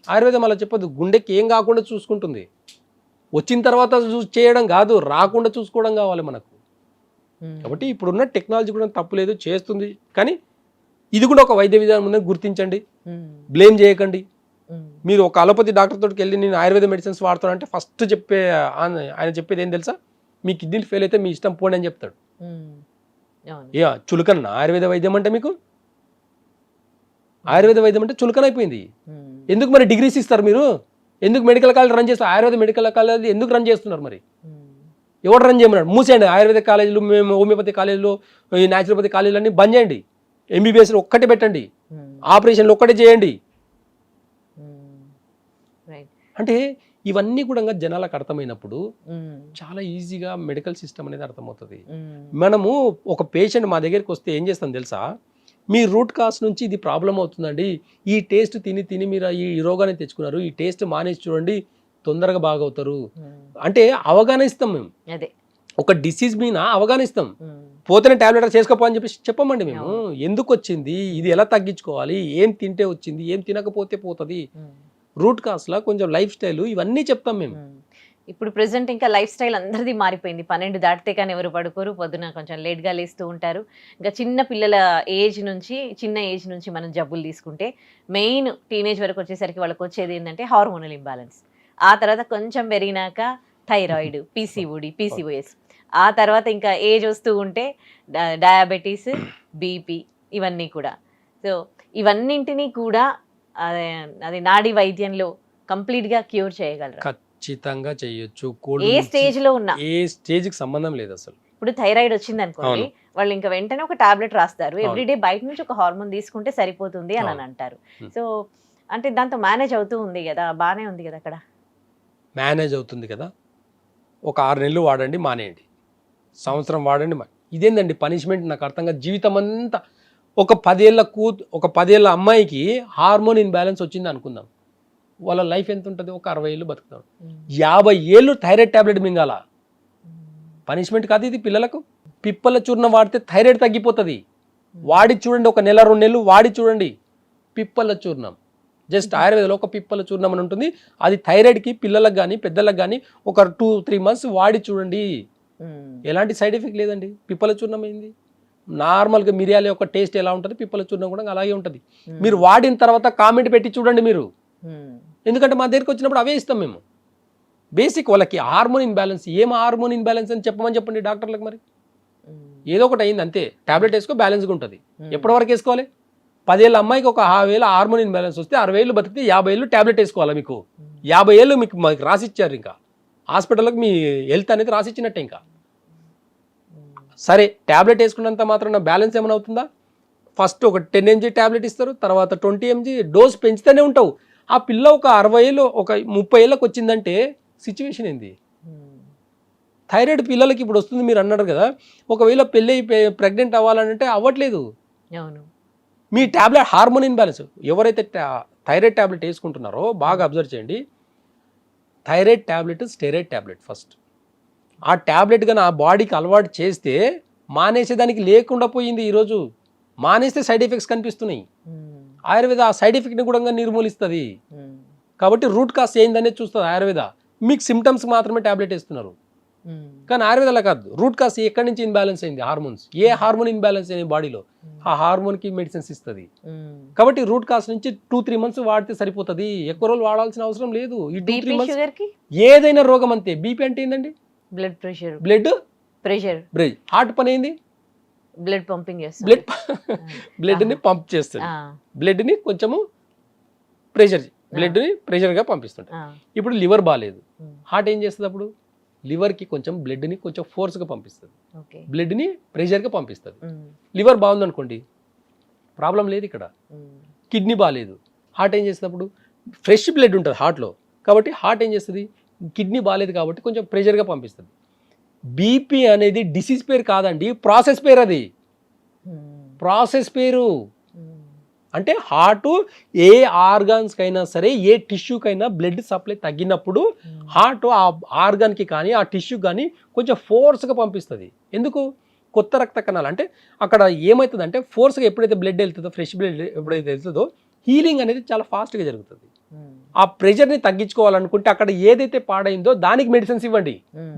ఆయుర్వేదం అలా చెప్పదు, గుండెకి ఏం కాకుండా చూసుకుంటుంది. వచ్చిన తర్వాత చేయడం కాదు, రాకుండా చూసుకోవడం కావాలి మనకు. కాబట్టి ఇప్పుడున్న టెక్నాలజీ కూడా తప్పులేదు, చేస్తుంది. కానీ ఇది కూడా ఒక వైద్య విధానం ఉందని గుర్తించండి, బ్లేమ్ చేయకండి. మీరు ఒక అలోపతి డాక్టర్ తోటికి వెళ్ళి నేను ఆయుర్వేద మెడిసిన్స్ వాడుతానంటే ఫస్ట్ ఆయన చెప్పేది ఏం తెలుసా? మీ కిడ్నీలు ఫెయిల్ అయితే మీ ఇష్టం పోండి అని చెప్తాడు. చులకన ఆయుర్వేద వైద్యం అంటే మీకు? ఆయుర్వేద వైద్యం అంటే చులకన అయిపోయింది. ఎందుకు మరి డిగ్రీస్ ఇస్తారు మీరు? ఎందుకు మెడికల్ కాలేజ్ రన్ చేస్తారు? ఆయుర్వేద మెడికల్ కాలేజ్ ఎందుకు రన్ చేస్తున్నారు మరి? ఎవరు రన్ చేయమన్నాడు? మూసేయండి ఆయుర్వేద కాలేజీలు, మేము హోమియోపతి కాలేజీలు, ఈ న్యాచురోపతి కాలేజీలు అన్నీ బంద్ చేయండి. ఎంబీబీఎస్లో ఒక్కటే పెట్టండి, ఆపరేషన్లు ఒక్కటే చేయండి. అంటే ఇవన్నీ కూడా జనాలకు అర్థమైనప్పుడు చాలా ఈజీగా మెడికల్ సిస్టమ్ అనేది అర్థమవుతుంది. మనము ఒక పేషెంట్ మా దగ్గరికి వస్తే ఏం చేస్తాం తెలుసా? మీ రూట్ కాస్ నుంచి ఇది ప్రాబ్లం అవుతుందండి, ఈ టేస్ట్ తిని మీరు ఈ రోగాన్ని తెచ్చుకున్నారు, ఈ టేస్ట్ మానేసి చూడండి, తొందరగా బాగవుతారు అంటే అవగాహన ఇస్తాం మేము. ఒక డిసీజ్ మీద అవగాహన ఇస్తాం. పోతేనే టాబ్లెట్ చేసుకోపో అని చెప్పి చెప్పమండి మేము. ఎందుకు వచ్చింది, ఇది ఎలా తగ్గించుకోవాలి, ఏం తింటే వచ్చింది, ఏం తినకపోతే పోతుంది, రూట్ కాస్లా కొంచెం లైఫ్ స్టైల్ ఇవన్నీ చెప్తాం మేము. ఇప్పుడు ప్రెసెంట్ ఇంకా లైఫ్ స్టైల్ అందరిది మారిపోయింది. 12 దాటితే కానీ ఎవరు పడుకోరు, పొద్దున కొంచెం లేట్గా లేస్తూ ఉంటారు. ఇంకా చిన్న పిల్లల చిన్న ఏజ్ నుంచి మనం జబ్బులు తీసుకుంటే మెయిన్ టీనేజ్ వరకు వచ్చేసరికి వాళ్ళకి వచ్చేది ఏంటంటే హార్మోనల్ ఇంబ్యాలెన్స్. ఆ తర్వాత కొంచెం పెరిగినాక థైరాయిడ్, పీసీఓఎస్, ఆ తర్వాత ఇంకా ఏజ్ వస్తూ ఉంటే డయాబెటీస్, బీపీ, ఇవన్నీ కూడా. సో ఇవన్నింటినీ కూడా అది నాడీ వైద్యంలో కంప్లీట్గా క్యూర్ చేయగలరు. ఖచ్చితంగా చేయొచ్చు. ఏ స్టేజ్లో ఉన్నా, ఏ స్టేజ్కి సంబంధం లేదు అసలు. ఇప్పుడు థైరాయిడ్ వచ్చింది అనుకోండి, వాళ్ళు ఇంకా వెంటనే ఒక టాబ్లెట్ రాస్తారు, ఎవ్రీడే బయట నుంచి ఒక హార్మోన్ తీసుకుంటే సరిపోతుంది అని అంటారు. సో అంటే దాంతో మేనేజ్ అవుతూ ఉంది కదా, బాగానే ఉంది కదా, అక్కడ మేనేజ్ అవుతుంది కదా. ఒక 6 నెలలు వాడండి, మానేయండి. సంవత్సరం వాడండి, ఇదేందండి పనిష్మెంట్? నాకు అర్థంగా జీవితం అంతా ఒక 10 ఏళ్ళ అమ్మాయికి హార్మోన్ ఇన్బ్యాలెన్స్ వచ్చింది అనుకుందాం, వాళ్ళ లైఫ్ ఎంత ఉంటుంది? ఒక 60 ఏళ్ళు బతుకుతాడు. 50 ఏళ్ళు థైరాయిడ్ టాబ్లెట్ మింగాల. పనిష్మెంట్ కాదు ఇది పిల్లలకు. పిప్పల చూర్ణం వాడితే థైరాయిడ్ తగ్గిపోతుంది. వాడి చూడండి, ఒక 1-2 నెలలు వాడి చూడండి. పిప్పల చూర్ణం, జస్ట్ ఆయుర్వేదంలో ఒక పిప్పల చూర్ణం అని ఉంటుంది, అది థైరాయిడ్కి పిల్లలకు కానీ పెద్దలకు కానీ ఒక 2-3 మంత్స్ వాడి చూడండి, ఎలాంటి సైడ్ ఎఫెక్ట్ లేదండి. పిప్పల చూర్ణం ఏంది? నార్మల్గా మిరియాల యొక్క టేస్ట్ ఎలా ఉంటుంది, పిప్పల చూర్ణం కూడా అలాగే ఉంటుంది. మీరు వాడిన తర్వాత కామెంట్ పెట్టి చూడండి మీరు, ఎందుకంటే మా దగ్గరికి వచ్చినప్పుడు అవే ఇస్తాం మేము. బేసిక్ వాళ్ళకి హార్మోన్ ఇన్బ్యాలెన్స్, ఏం హార్మోన్ ఇన్బ్యాలెన్స్ అని చెప్పండి డాక్టర్లకు. మరి ఏదో ఒకటి అయింది అంతే, టాబ్లెట్ వేసుకో బ్యాలెన్స్గా ఉంటుంది. ఎప్పటి వరకు వేసుకోవాలి? 10 ఏళ్ళ అమ్మాయికి ఒక 1000 హార్మోన్ ఇన్బ్యాలెన్స్ వస్తే 60 ఏళ్ళు బతికితే 50 ఏళ్ళు టాబ్లెట్ వేసుకోవాలి. మీకు 50 ఏళ్ళు మీకు రాసిచ్చారు, ఇంకా హాస్పిటల్కి మీ హెల్త్ అనేది రాసిచ్చినట్టే. ఇంకా సరే టాబ్లెట్ వేసుకున్నంత మాత్రం బ్యాలెన్స్ ఏమైనా అవుతుందా? ఫస్ట్ ఒక 10 mg టాబ్లెట్ ఇస్తారు, తర్వాత 20 mg డోస్ పెంచుతూనే ఉంటావు. ఆ పిల్ల ఒక 60 ఏళ్ళు ఒక 30 ఏళ్ళకి వచ్చిందంటే సిచ్యువేషన్ ఏంది? థైరాయిడ్ పిల్లలకి ఇప్పుడు వస్తుంది మీరు అన్నారు కదా, ఒకవేళ పెళ్ళి ప్రెగ్నెంట్ అవ్వాలంటే అవ్వట్లేదు. మీ టాబ్లెట్ హార్మోన్ ఇన్బ్యాలెన్స్. ఎవరైతే థైరాయిడ్ టాబ్లెట్ వేసుకుంటున్నారో బాగా అబ్జర్వ్ చేయండి. Thyroid tablet steroid tablet first. ఆ టాబ్లెట్ కానీ ఆ బాడీకి అలవాటు చేస్తే మానేసేదానికి లేకుండా పోయింది. ఈరోజు మానేస్తే సైడ్ ఎఫెక్ట్స్ కనిపిస్తున్నాయి. ఆయుర్వేద ఆ సైడ్ ఎఫెక్ట్ని కూడా నిర్మూలిస్తుంది. కాబట్టి రూట్ కాస్ ఏందనేది చూస్తుంది ఆయుర్వేద. మీకు సిమ్టమ్స్ మాత్రమే టాబ్లెట్ వేస్తున్నారు, కానీ ఆయుర్వేదలో కాదు. రూట్ కాస్ ఎక్కడి నుంచి ఇన్బ్యాలెన్స్ అయింది, హార్మోన్స్, ఏ హార్మోన్ ఇన్బ్యాలెన్స్ అయింది బాడీలో, ఆ హార్మోన్కి మెడిసిన్స్ ఇస్తుంది. కాబట్టి రూట్ కాస్ నుంచి 2-3 months వాడితే సరిపోతుంది, ఎక్కువ రోజులు వాడాల్సిన అవసరం లేదు. ఈ 2-3 months ఏదైనా రోగం అంతే. బీపీ అంటే ఏంటండి? Blood pressure. బ్రెయిన్. హార్ట్ పని ఏంది? బ్లడ్ పంపింగ్ చేస్తుంది. బ్లడ్ని పంప్ చేస్తుంది. బ్లడ్ని కొంచెము బ్లడ్ని ప్రెషర్గా పంపిస్తుంటాయి. ఇప్పుడు లివర్ బాగాలేదు, హార్ట్ ఏం చేస్తుంది? అప్పుడు లివర్కి కొంచెం బ్లడ్ని కొంచెం ఫోర్స్గా పంపిస్తుంది, బ్లడ్ని ప్రెషర్గా పంపిస్తుంది. లివర్ బాగుందనుకోండి ప్రాబ్లం లేదు ఇక్కడ. కిడ్నీ బాగాలేదు, హార్ట్ ఏం చేస్తుంది? అప్పుడు ఫ్రెష్ బ్లడ్ ఉంటుంది హార్ట్లో, కాబట్టి హార్ట్ ఏం చేస్తుంది? కిడ్నీ బాగాలేదు కాబట్టి కొంచెం ప్రెషర్గా పంపిస్తుంది. బీపీ అనేది డిసీజ్ పేరు కాదండి, ప్రాసెస్ పేరు. అది ప్రాసెస్ పేరు. అంటే హార్ట్ ఏ ఆర్గాన్స్కైనా సరే, ఏ టిష్యూకైనా బ్లడ్ సప్లై తగ్గినప్పుడు హార్ట్ ఆ ఆర్గాన్కి కానీ ఆ టిష్యూ కానీ కొంచెం ఫోర్స్గా పంపిస్తుంది. ఎందుకు? కొత్త రక్త కణాలు. అంటే అక్కడ ఏమవుతుందంటే ఫోర్స్గా ఎప్పుడైతే బ్లడ్ వెళ్తుందో, ఫ్రెష్ బ్లడ్ ఎప్పుడైతే వెళ్తుందో, హీలింగ్ అనేది చాలా ఫాస్ట్గా జరుగుతుంది. ఆ ప్రెషర్ని తగ్గించుకోవాలనుకుంటే అక్కడ ఏదైతే పాడైందో దానికి మెడిసిన్స్ ఇవ్వండి.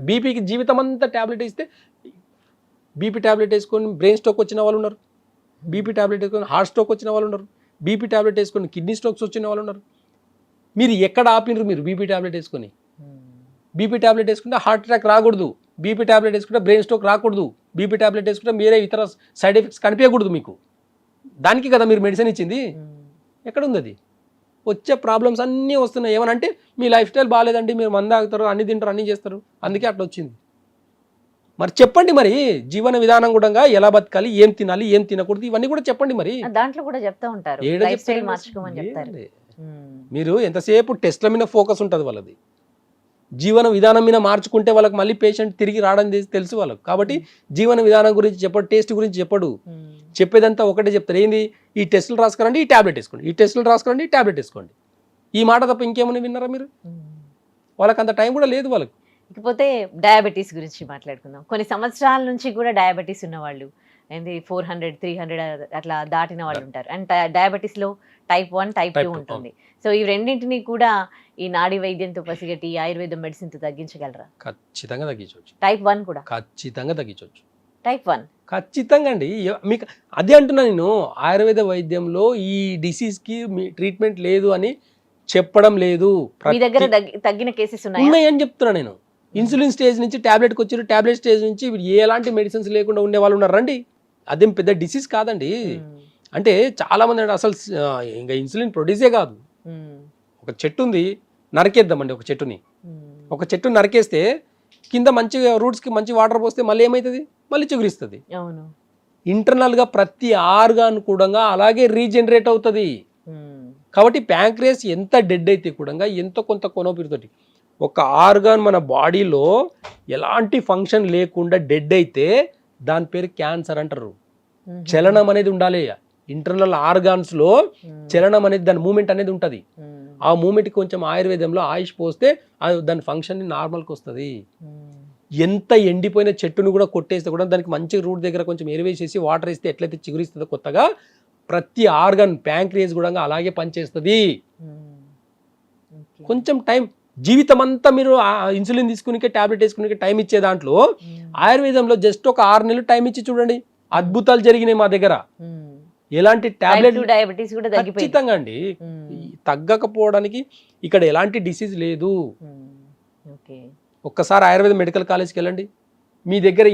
బీపీకి జీవితం అంతా ట్యాబ్లెట్ ఇస్తే, బీపీ ట్యాబ్లెట్ వేసుకొని బ్రెయిన్ స్ట్రోక్ వచ్చిన వాళ్ళు ఉన్నారు, బీపీ ట్యాబ్లెట్ వేసుకొని హార్ట్ స్ట్రోక్ వచ్చిన వాళ్ళు ఉన్నారు, బీపీ ట్యాబ్లెట్ వేసుకొని కిడ్నీ స్ట్రోక్స్ వచ్చిన వాళ్ళు ఉన్నారు. మీరు ఎక్కడ ఆపినరు? మీరు బీపీ ట్యాబ్లెట్ వేసుకొని. బీపీ ట్యాబ్లెట్ వేసుకుంటే హార్ట్ అటాక్ రాకూడదు, బీపీ ట్యాబ్లెట్ వేసుకుంటే బ్రెయిన్ స్ట్రోక్ రాకూడదు, బీపీ ట్యాబ్లెట్ వేసుకుంటే మీరే ఇతర సైడ్ ఎఫెక్ట్స్ కనిపించకూడదు మీకు. దానికి కదా మీరు మెడిసిన్ ఇచ్చింది. ఎక్కడ ఉంది అది? వచ్చే ప్రాబ్లమ్స్ అన్నీ వస్తున్నాయి. ఏమనంటే మీ లైఫ్ స్టైల్ బాగాలేదండి, మీరు మందు తాగుతారు, అన్ని తింటారు, అన్నీ చేస్తారు, అందుకే అట్లా వచ్చింది. మరి చెప్పండి, మరి జీవన విధానం కూడా ఎలా బతకాలి, ఏం తినాలి, ఏం తినకూడదు, ఇవన్నీ కూడా చెప్పండి. మరి దాంట్లో కూడా చెప్తా ఉంటారు, లైఫ్ స్టైల్ మార్చుకోమని చెప్తారు. మీరు ఎంతసేపు టెస్ట్ల మీద ఫోకస్ ఉంటుంది వాళ్ళది. జీవన విధానం మీద మార్చుకుంటే వాళ్ళకి మళ్ళీ పేషెంట్ తిరిగి రావడం తెలుసు వాళ్ళకు. కాబట్టి జీవన విధానం గురించి చెప్పడు, టేస్ట్ గురించి చెప్పడు. చెప్పేదంతా ఒకటే చెప్తారు, ఏంది? ఈ టెస్టులు రాసుకురండి, ఈ ట్యాబ్లెట్ వేసుకోండి, ఈ టెస్టులు రాసుకురండి, ఈ ట్యాబ్లెట్ వేసుకోండి. ఈ మాట తప్ప ఇంకేమైనా విన్నారా మీరు? వాళ్ళకి అంత టైం కూడా లేదు వాళ్ళకి. ఇకపోతే డయాబెటీస్ గురించి మాట్లాడుకుందాం. కొన్ని సంవత్సరాల నుంచి కూడా డయాబెటీస్ ఉన్న వాళ్ళు, ఏంది 400, 300 అట్లా దాటిన వాళ్ళు ఉంటారు. అండ్ డయాబెటీస్లో టైప్ 1, టైప్ 2 ఉంటుంది. సో ఈ రెండింటినీ కూడా ఈ నాడీ వైద్యంతో పసిగట్టి ఆయుర్వేదం మెడిసిన్తో తగ్గించగలరా? ఖచ్చితంగా తగ్గించవచ్చు. టైప్ 1 కూడా ఖచ్చితంగా తగ్గించవచ్చు. టైప్ 1 ఖచ్చితంగా అండి. మీకు అదే అంటున్నా నేను, ఆయుర్వేద వైద్యంలో ఈ డిసీజ్కి మీ ట్రీట్మెంట్ లేదు అని చెప్పడం లేదు. మీ దగ్గర తగ్గిన కేసెస్ ఉన్నాయని చెప్తున్నా నేను. ఇన్సులిన్ స్టేజ్ నుంచి ట్యాబ్లెట్కి వచ్చారు, ట్యాబ్లెట్ స్టేజ్ నుంచి ఎలాంటి మెడిసిన్స్ లేకుండా ఉండే వాళ్ళు ఉన్నారు రండి. అదేం పెద్ద డిసీజ్ కాదండి. అంటే చాలా మంది అంటే అసలు ఇంకా ఇన్సులిన్ ప్రొడ్యూసే కాదు. ఒక చెట్టు ఉంది, నరికేద్దామండి ఒక చెట్టుని. ఒక చెట్టు నరికేస్తే కింద మంచిగా రూట్స్కి మంచి వాటర్ పోస్తే మళ్ళీ ఏమవుతుంది? మళ్ళీ చిగురిస్తుంది. ఇంటర్నల్గా ప్రతి ఆర్గాన్ కూడా అలాగే రీజనరేట్ అవుతుంది. కాబట్టి ప్యాంక్రియాస్ ఎంత డెడ్ అయితే కూడా ఎంతో కొంత కొనోపిరితోటి ఒక ఆర్గాన్ మన బాడీలో ఎలాంటి ఫంక్షన్ లేకుండా డెడ్ అయితే దాని పేరు క్యాన్సర్ అంటారు. చలనం అనేది ఉండాలి. ఇంటర్నల్ ఆర్గాన్స్లో చలనం అనేది, దాని మూమెంట్ అనేది ఉంటుంది. ఆ మూమెంట్కి కొంచెం ఆయుర్వేదంలో ఆయుష్ పోస్తే దాని ఫంక్షన్ నార్మల్కి వస్తుంది. ఎంత ఎండిపోయిన చెట్టును కూడా కొట్టేస్తే కూడా దానికి మంచి రూట్ దగ్గర కొంచెం ఎరువేసేసి వాటర్ వేస్తే ఎట్లయితే చిగురిస్తుందో కొత్తగా, ప్రతి ఆర్గాన్ ప్యాంక్రియాస్ కూడా అలాగే పనిచేస్తుంది. కొంచెం టైం, జీవితం అంతా మీరు ఇన్సులిన్ తీసుకునికే ట్యాబ్లెట్ వేసుకునికే టైం ఇచ్చే దాంట్లో ఆయుర్వేదంలో జస్ట్ ఒక 6 నెలలు టైం ఇచ్చి చూడండి. అద్భుతాలు జరిగినాయి మా దగ్గర. ఎలాంటి టాబ్లెట్ డయాబెటీస్ కూడా తగ్గిపోయింది. ఖచ్చితంగా అండి. తగ్గకపోవడానికి ఇక్కడ ఎలాంటి డిసీజ్ లేదు. ఓకే, ఒక్కసారి ఆయుర్వేద మెడికల్ కాలేజ్కి వెళ్ళండి, మీ దగ్గర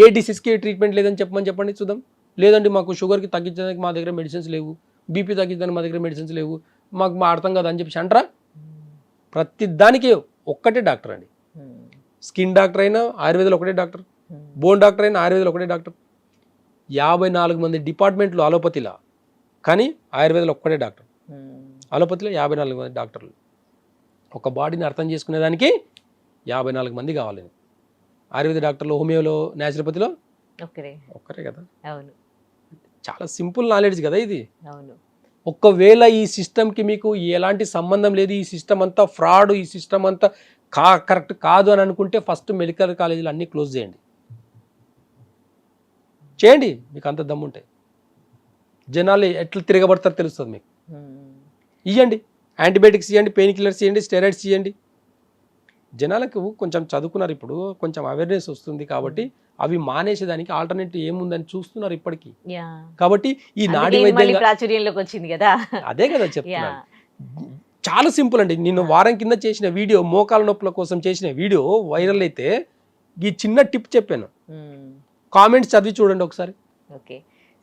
ఏ డిసీజ్కి ట్రీట్మెంట్ లేదని చెప్పండి చూద్దాం. లేదండి మాకు షుగర్కి తగ్గించడానికి మా దగ్గర మెడిసిన్స్ లేవు, బీపీ తగ్గించడానికి మా దగ్గర మెడిసిన్స్ లేవు, మాకు అర్థం కాదు అని చెప్పి అంటారా? ప్రతి దానికి ఒక్కటే డాక్టర్ అండి. స్కిన్ డాక్టర్ అయినా ఆయుర్వేదంలో ఒకటే డాక్టర్, బోన్ డాక్టర్ అయినా ఆయుర్వేదంలో ఒకటే డాక్టర్. 54 మంది డిపార్ట్మెంట్లు అలోపతిలో, కానీ ఆయుర్వేదంలో ఒక్కటే డాక్టర్. అలోపతిలో 54 మంది డాక్టర్లు. ఒక బాడీని అర్థం చేసుకునేదానికి 54 మంది కావాలి. ఆయుర్వేద డాక్టర్లు, హోమియోలో, న్యాచురోపతిలో ఒక్కరే కదా. అవును, చాలా సింపుల్ నాలెడ్జ్ కదా ఇది. అవును. ఒక్కవేళ ఈ సిస్టమ్కి మీకు ఎలాంటి సంబంధం లేదు, ఈ సిస్టమ్ అంతా ఫ్రాడ్, ఈ సిస్టమ్ అంతా కరెక్ట్ కాదు అని అనుకుంటే ఫస్ట్ మెడికల్ కాలేజీలు అన్నీ క్లోజ్ చేయండి. మీకు అంత దమ్ముంటాయి. జనాలు ఎట్లా తిరగబడతారో తెలుస్తుంది మీకు. ఇవ్వండి యాంటీబయాటిక్స్, ఇవ్వండి పెయిన్ కిల్లర్స్, ఇవ్వండి స్టెరాయిడ్స్, ఇవ్వండి. జనాలకు కొంచెం చదువుకున్నారు, ఇప్పుడు కొంచెం అవేర్నెస్ వస్తుంది కాబట్టి అవి మానేసేదానికి ఆల్టర్నేటివ్ ఏముందని చూస్తున్నారు ఇప్పటికీ. కాబట్టి ఈ నాడి వైద్యం ప్రాచుర్యంలోకి వచ్చింది కదా. అదే కదా చెప్తున్నాను. చాలా సింపుల్ అండి. నేను వారం కింద చేసిన వీడియో, మోకాల నొప్పుల కోసం చేసిన వీడియో వైరల్ అయితే ఈ చిన్న టిప్ చెప్పాను, కామెంట్స్ చదివి చూడండి ఒకసారి. ఓకే,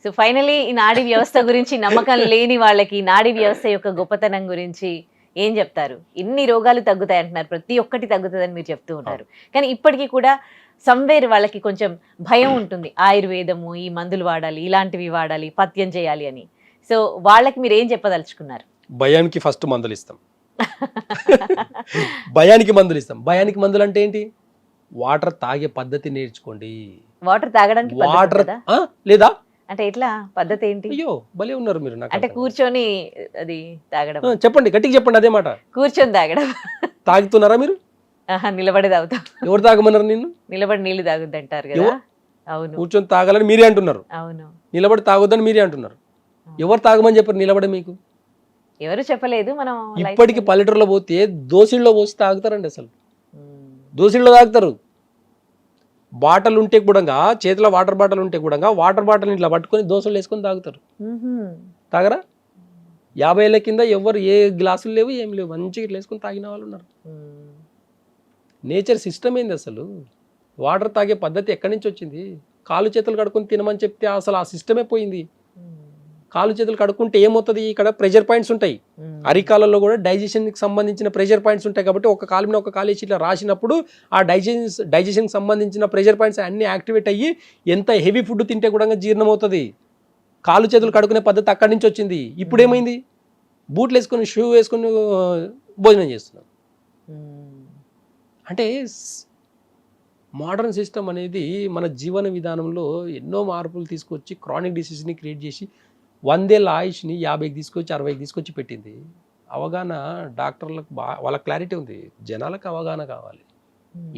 సో ఫైనలీ ఈ నాడీ వ్యవస్థ గురించి నమ్మకం లేని వాళ్ళకి నాడీ వ్యవస్థ యొక్క గొప్పతనం గురించి ఏం చెప్తారు? ఇన్ని రోగాలు తగ్గుతాయి అంటున్నారు, ప్రతి ఒక్కటి తగ్గుతుందని మీరు చెప్తూ ఉంటారు, కానీ ఇప్పటికీ కూడా సమ్వేర్ వాళ్ళకి కొంచెం భయం ఉంటుంది. ఆయుర్వేదము, ఈ మందులు వాడాలి, ఇలాంటివి వాడాలి, పథ్యం చేయాలి అని. సో వాళ్ళకి మీరు ఏం చెప్పదలుచుకున్నారు? భయానికి ఫస్ట్ మందులు ఇస్తాం. భయానికి మందులు అంటే ఏంటి? వాటర్ తాగే పద్ధతి నేర్చుకోండి. వాటర్ తాగడానికి వాటర్ లేదా అంటే ఎట్లా పద్ధతి ఏంటి? అయ్యో భలే ఉన్నారు మీరు. అంటే కూర్చొని అది తాగడం. చెప్పండి, గట్టిగా చెప్పండి అదే మాట. కూర్చొని తాగడం. తాగుతున్నారా మీరు? నిలబడి తాగుతాం. ఎవరు తాగమన్నారు నిన్ను? నిలబడి నీళ్లు తాగొద్దు అంటారు కదా. అవును. కూర్చొని తాగాలని మీరే అంటున్నారు. అవును. నిలబడి తాగొద్దని మీరే అంటున్నారు. ఎవరు తాగమని చెప్పారు నిలబడి? మీకు ఎవరు చెప్పలేదు. మనం ఇప్పటికి పల్లెటూరులో పోతే దోసిళ్ళలో పోసి తాగుతారండి. అసలు దోసిళ్ళలో తాగుతారు. బాటలు ఉంటే కూడా, చేతిలో వాటర్ బాటిల్ ఉంటే కూడా వాటర్ బాటిల్ ఇట్లా పట్టుకొని దోశలు వేసుకొని తాగుతారు. తాగరా? 50 ఏళ్ళ కింద ఎవరు ఏ గ్లాసులు లేవు, ఏం లేవు, మంచిగా ఇట్లా వేసుకొని తాగిన వాళ్ళు ఉన్నారు. నేచర్ సిస్టమ్ ఏంది అసలు? వాటర్ తాగే పద్ధతి ఎక్కడి నుంచి వచ్చింది? కాలు చేతులు కడుక్కొని తినమని చెప్తే అసలు ఆ సిస్టమే పోయింది. కాలు చేతులు కడుక్కుంటే ఏమవుతుంది? ఇక్కడ ప్రెషర్ పాయింట్స్ ఉంటాయి. అరికాలలో కూడా డైజెషన్కి సంబంధించిన ప్రెషర్ పాయింట్స్ ఉంటాయి. కాబట్టి ఒక కాలు మీద ఒక కాలు వేసి ఇట్లా రాసినప్పుడు ఆ డైజెషన్కి సంబంధించిన ప్రెషర్ పాయింట్స్ అన్నీ యాక్టివేట్ అయ్యి ఎంత హెవీ ఫుడ్ తింటే కూడా జీర్ణం అవుతుంది. కాలు చేతులు కడుక్కునే పద్ధతి అక్కడి నుంచి వచ్చింది. ఇప్పుడు ఏమైంది? బూట్లు వేసుకొని, షూ వేసుకొని భోజనం చేస్తున్నాం. అంటే మోడర్న్ సిస్టమ్ అనేది మన జీవన విధానంలో ఎన్నో మార్పులు తీసుకొచ్చి క్రానిక్ డిసీజ్ని క్రియేట్ చేసి 100 ఏళ్ళ ఆయుష్ని 50కి తీసుకొచ్చి 60కి తీసుకొచ్చి పెట్టింది. అవగాహన డాక్టర్లకు వాళ్ళ క్లారిటీ ఉంది, జనాలకు అవగాహన కావాలి.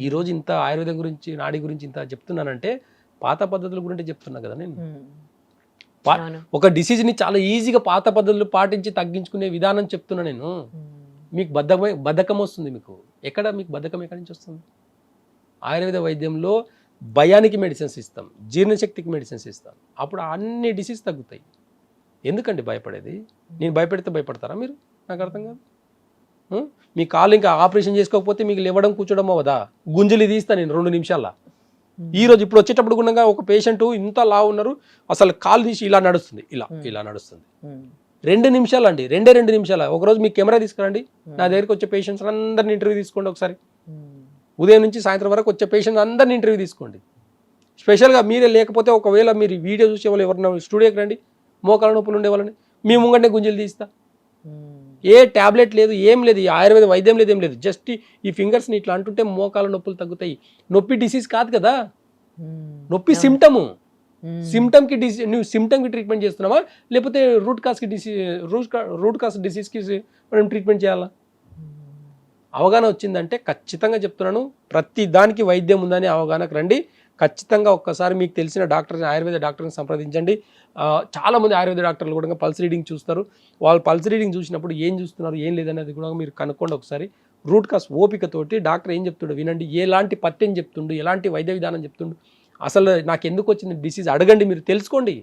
ఈరోజు ఇంత ఆయుర్వేదం గురించి, నాడి గురించి ఇంత చెప్తున్నానంటే పాత పద్ధతుల గురించి చెప్తున్నా కదా నేను. ఒక డిసీజ్ని చాలా ఈజీగా పాత పద్ధతులు పాటించి తగ్గించుకునే విధానం చెప్తున్నా నేను. మీకు బద్ధకం వస్తుంది. మీకు మీకు బద్ధకం ఎక్కడి నుంచి వస్తుంది? ఆయుర్వేద వైద్యంలో భయానికి మెడిసిన్స్ ఇస్తాం, జీర్ణశక్తికి మెడిసిన్స్ ఇస్తాం. అప్పుడు అన్ని డిసీజ్ తగ్గుతాయి. ఎందుకండి భయపడేది? నేను భయపెడితే భయపడతారా మీరు? నాకు అర్థం కాదు. మీ కాలు ఇంకా ఆపరేషన్ చేసుకోకపోతే మీకు లేవడం కూర్చోడం అవ్వదా? గుంజలు తీస్తా నేను 2 నిమిషాల్లో. ఈరోజు ఇప్పుడు వచ్చేటప్పుడు కూడా ఒక పేషెంట్ ఇంత లావు ఉన్నారు, అసలు కాలు తీసి ఇలా నడుస్తుంది, ఇలా నడుస్తుంది. 2 నిమిషాలు అండి, 2 నిమిషాలు. ఒకరోజు మీ కెమెరా తీసుకురండి, నా దగ్గరికి వచ్చే పేషెంట్స్ అందరిని ఇంటర్వ్యూ తీసుకోండి ఒకసారి. ఉదయం నుంచి సాయంత్రం వరకు వచ్చే పేషెంట్స్ అందరిని ఇంటర్వ్యూ తీసుకోండి. స్పెషల్గా మీరే లేకపోతే ఒకవేళ మీరు వీడియో చూసే వాళ్ళు ఎవరైనా స్టూడియోకి రండి, మోకాల నొప్పులు ఉండే వాళ్ళని మీ ముంగంటే గుంజలు తీస్తా. ఏ ట్యాబ్లెట్ లేదు, ఏం లేదు, ఆయుర్వేద వైద్యం లేదు, ఏం లేదు. జస్ట్ ఈ ఫింగర్స్ని ఇట్లా అంటుంటే మోకాల నొప్పులు తగ్గుతాయి. నొప్పి డిసీజ్ కాదు కదా, నొప్పి సిమ్టము. నువ్వు సిమ్టమ్కి ట్రీట్మెంట్ చేస్తున్నావా, లేకపోతే రూట్ కాజ్ డిసీజ్కి మనం ట్రీట్మెంట్ చేయాలా? అవగాహన వచ్చిందంటే ఖచ్చితంగా చెప్తున్నాను, ప్రతి దానికి వైద్యం ఉందని అవగాహనకు రండి. ఖచ్చితంగా ఒక్కసారి మీకు తెలిసిన డాక్టర్ని, ఆయుర్వేద డాక్టర్ని సంప్రదించండి. చాలామంది ఆయుర్వేద డాక్టర్లు కూడా పల్స్ రీడింగ్ చూస్తారు. వాళ్ళు పల్స్ రీడింగ్ చూసినప్పుడు ఏం చూస్తున్నారు, ఏం లేదనేది కూడా మీరు కనుక్కోండి ఒకసారి. రూట్ కాస్ ఓపికతోటి డాక్టర్ ఏం చెప్తుండో వినండి. ఎలాంటి పత్యం చెప్తుండు, ఎలాంటి వైద్య విధానం చెప్తుండు అసలు నాకు ఎందుకు వచ్చింది డిసీజ్ అడగండి, మీరు తెలుసుకోండి.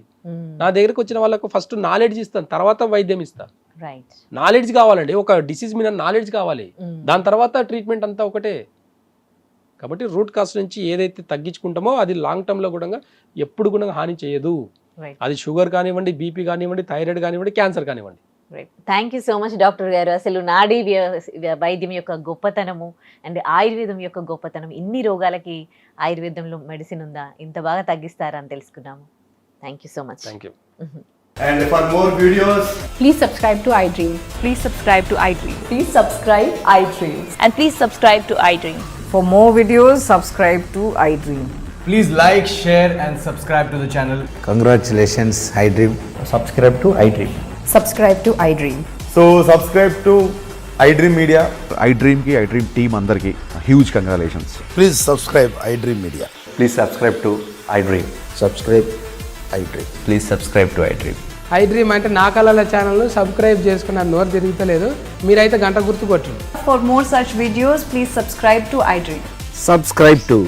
నా దగ్గరకు వచ్చిన వాళ్ళకు ఫస్ట్ నాలెడ్జ్ ఇస్తాను, తర్వాత వైద్యం ఇస్తాను. రైట్. నాలెడ్జ్ కావాలండి, ఒక డిసీజ్ మీద నాలెడ్జ్ కావాలి, దాని తర్వాత ట్రీట్మెంట్ అంతా ఒకటే. కాబట్టి రూట్ కాజ్ నుంచి ఏదైతే తగ్గించుకుంటామో అది లాంగ్ టర్మ్లో కూడా ఎప్పుడు కూడా హాని చేయదు. రైట్. అది షుగర్ కానివ్వండి, బీపీ కానివ్వండి, థైరాయిడ్ కానివ్వండి, క్యాన్సర్ కానివ్వండి. Right. Thank you so much doctor గారు. అసలు నాడీ వైద్యం యొక్క గొప్పతనము అండ్ ఆయుర్వేదం యొక్క గొప్పతనం, ఇన్ని రోగాలకి ఆయుర్వేదంలో మెడిసిన్ ఉందా, ఇంత బాగా తగ్గిస్తారా అని తెలుసుకున్నాము. Thank you so much. Thank you. And for more videos, Please subscribe to iDream. Please subscribe to iDream. Please subscribe iDream. And please subscribe to iDream. For more videos, subscribe to iDream. please like, share and subscribe to the channel. Congratulations, iDream. Subscribe to iDream. Subscribe to iDream. So subscribe to iDream Media. iDream ki iDream team andarki huge congratulations. Please subscribe iDream Media. Please subscribe to iDream. Subscribe iDream. Please subscribe to iDream. iDream అంటే నా కళల channel subscribe చేసుకున్న నోరు తిరుగుతలేదు, మీరైతే గంట గుర్తు కొట్టండి. For more such videos, please subscribe to iDream. Subscribe to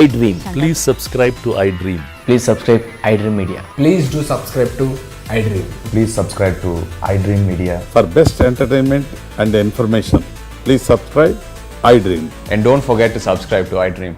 iDream. Please subscribe to iDream. Please subscribe iDream Media. Please do subscribe to iDream. Please subscribe to iDream Media. For best entertainment and information, please subscribe iDream. And don't forget to subscribe to iDream.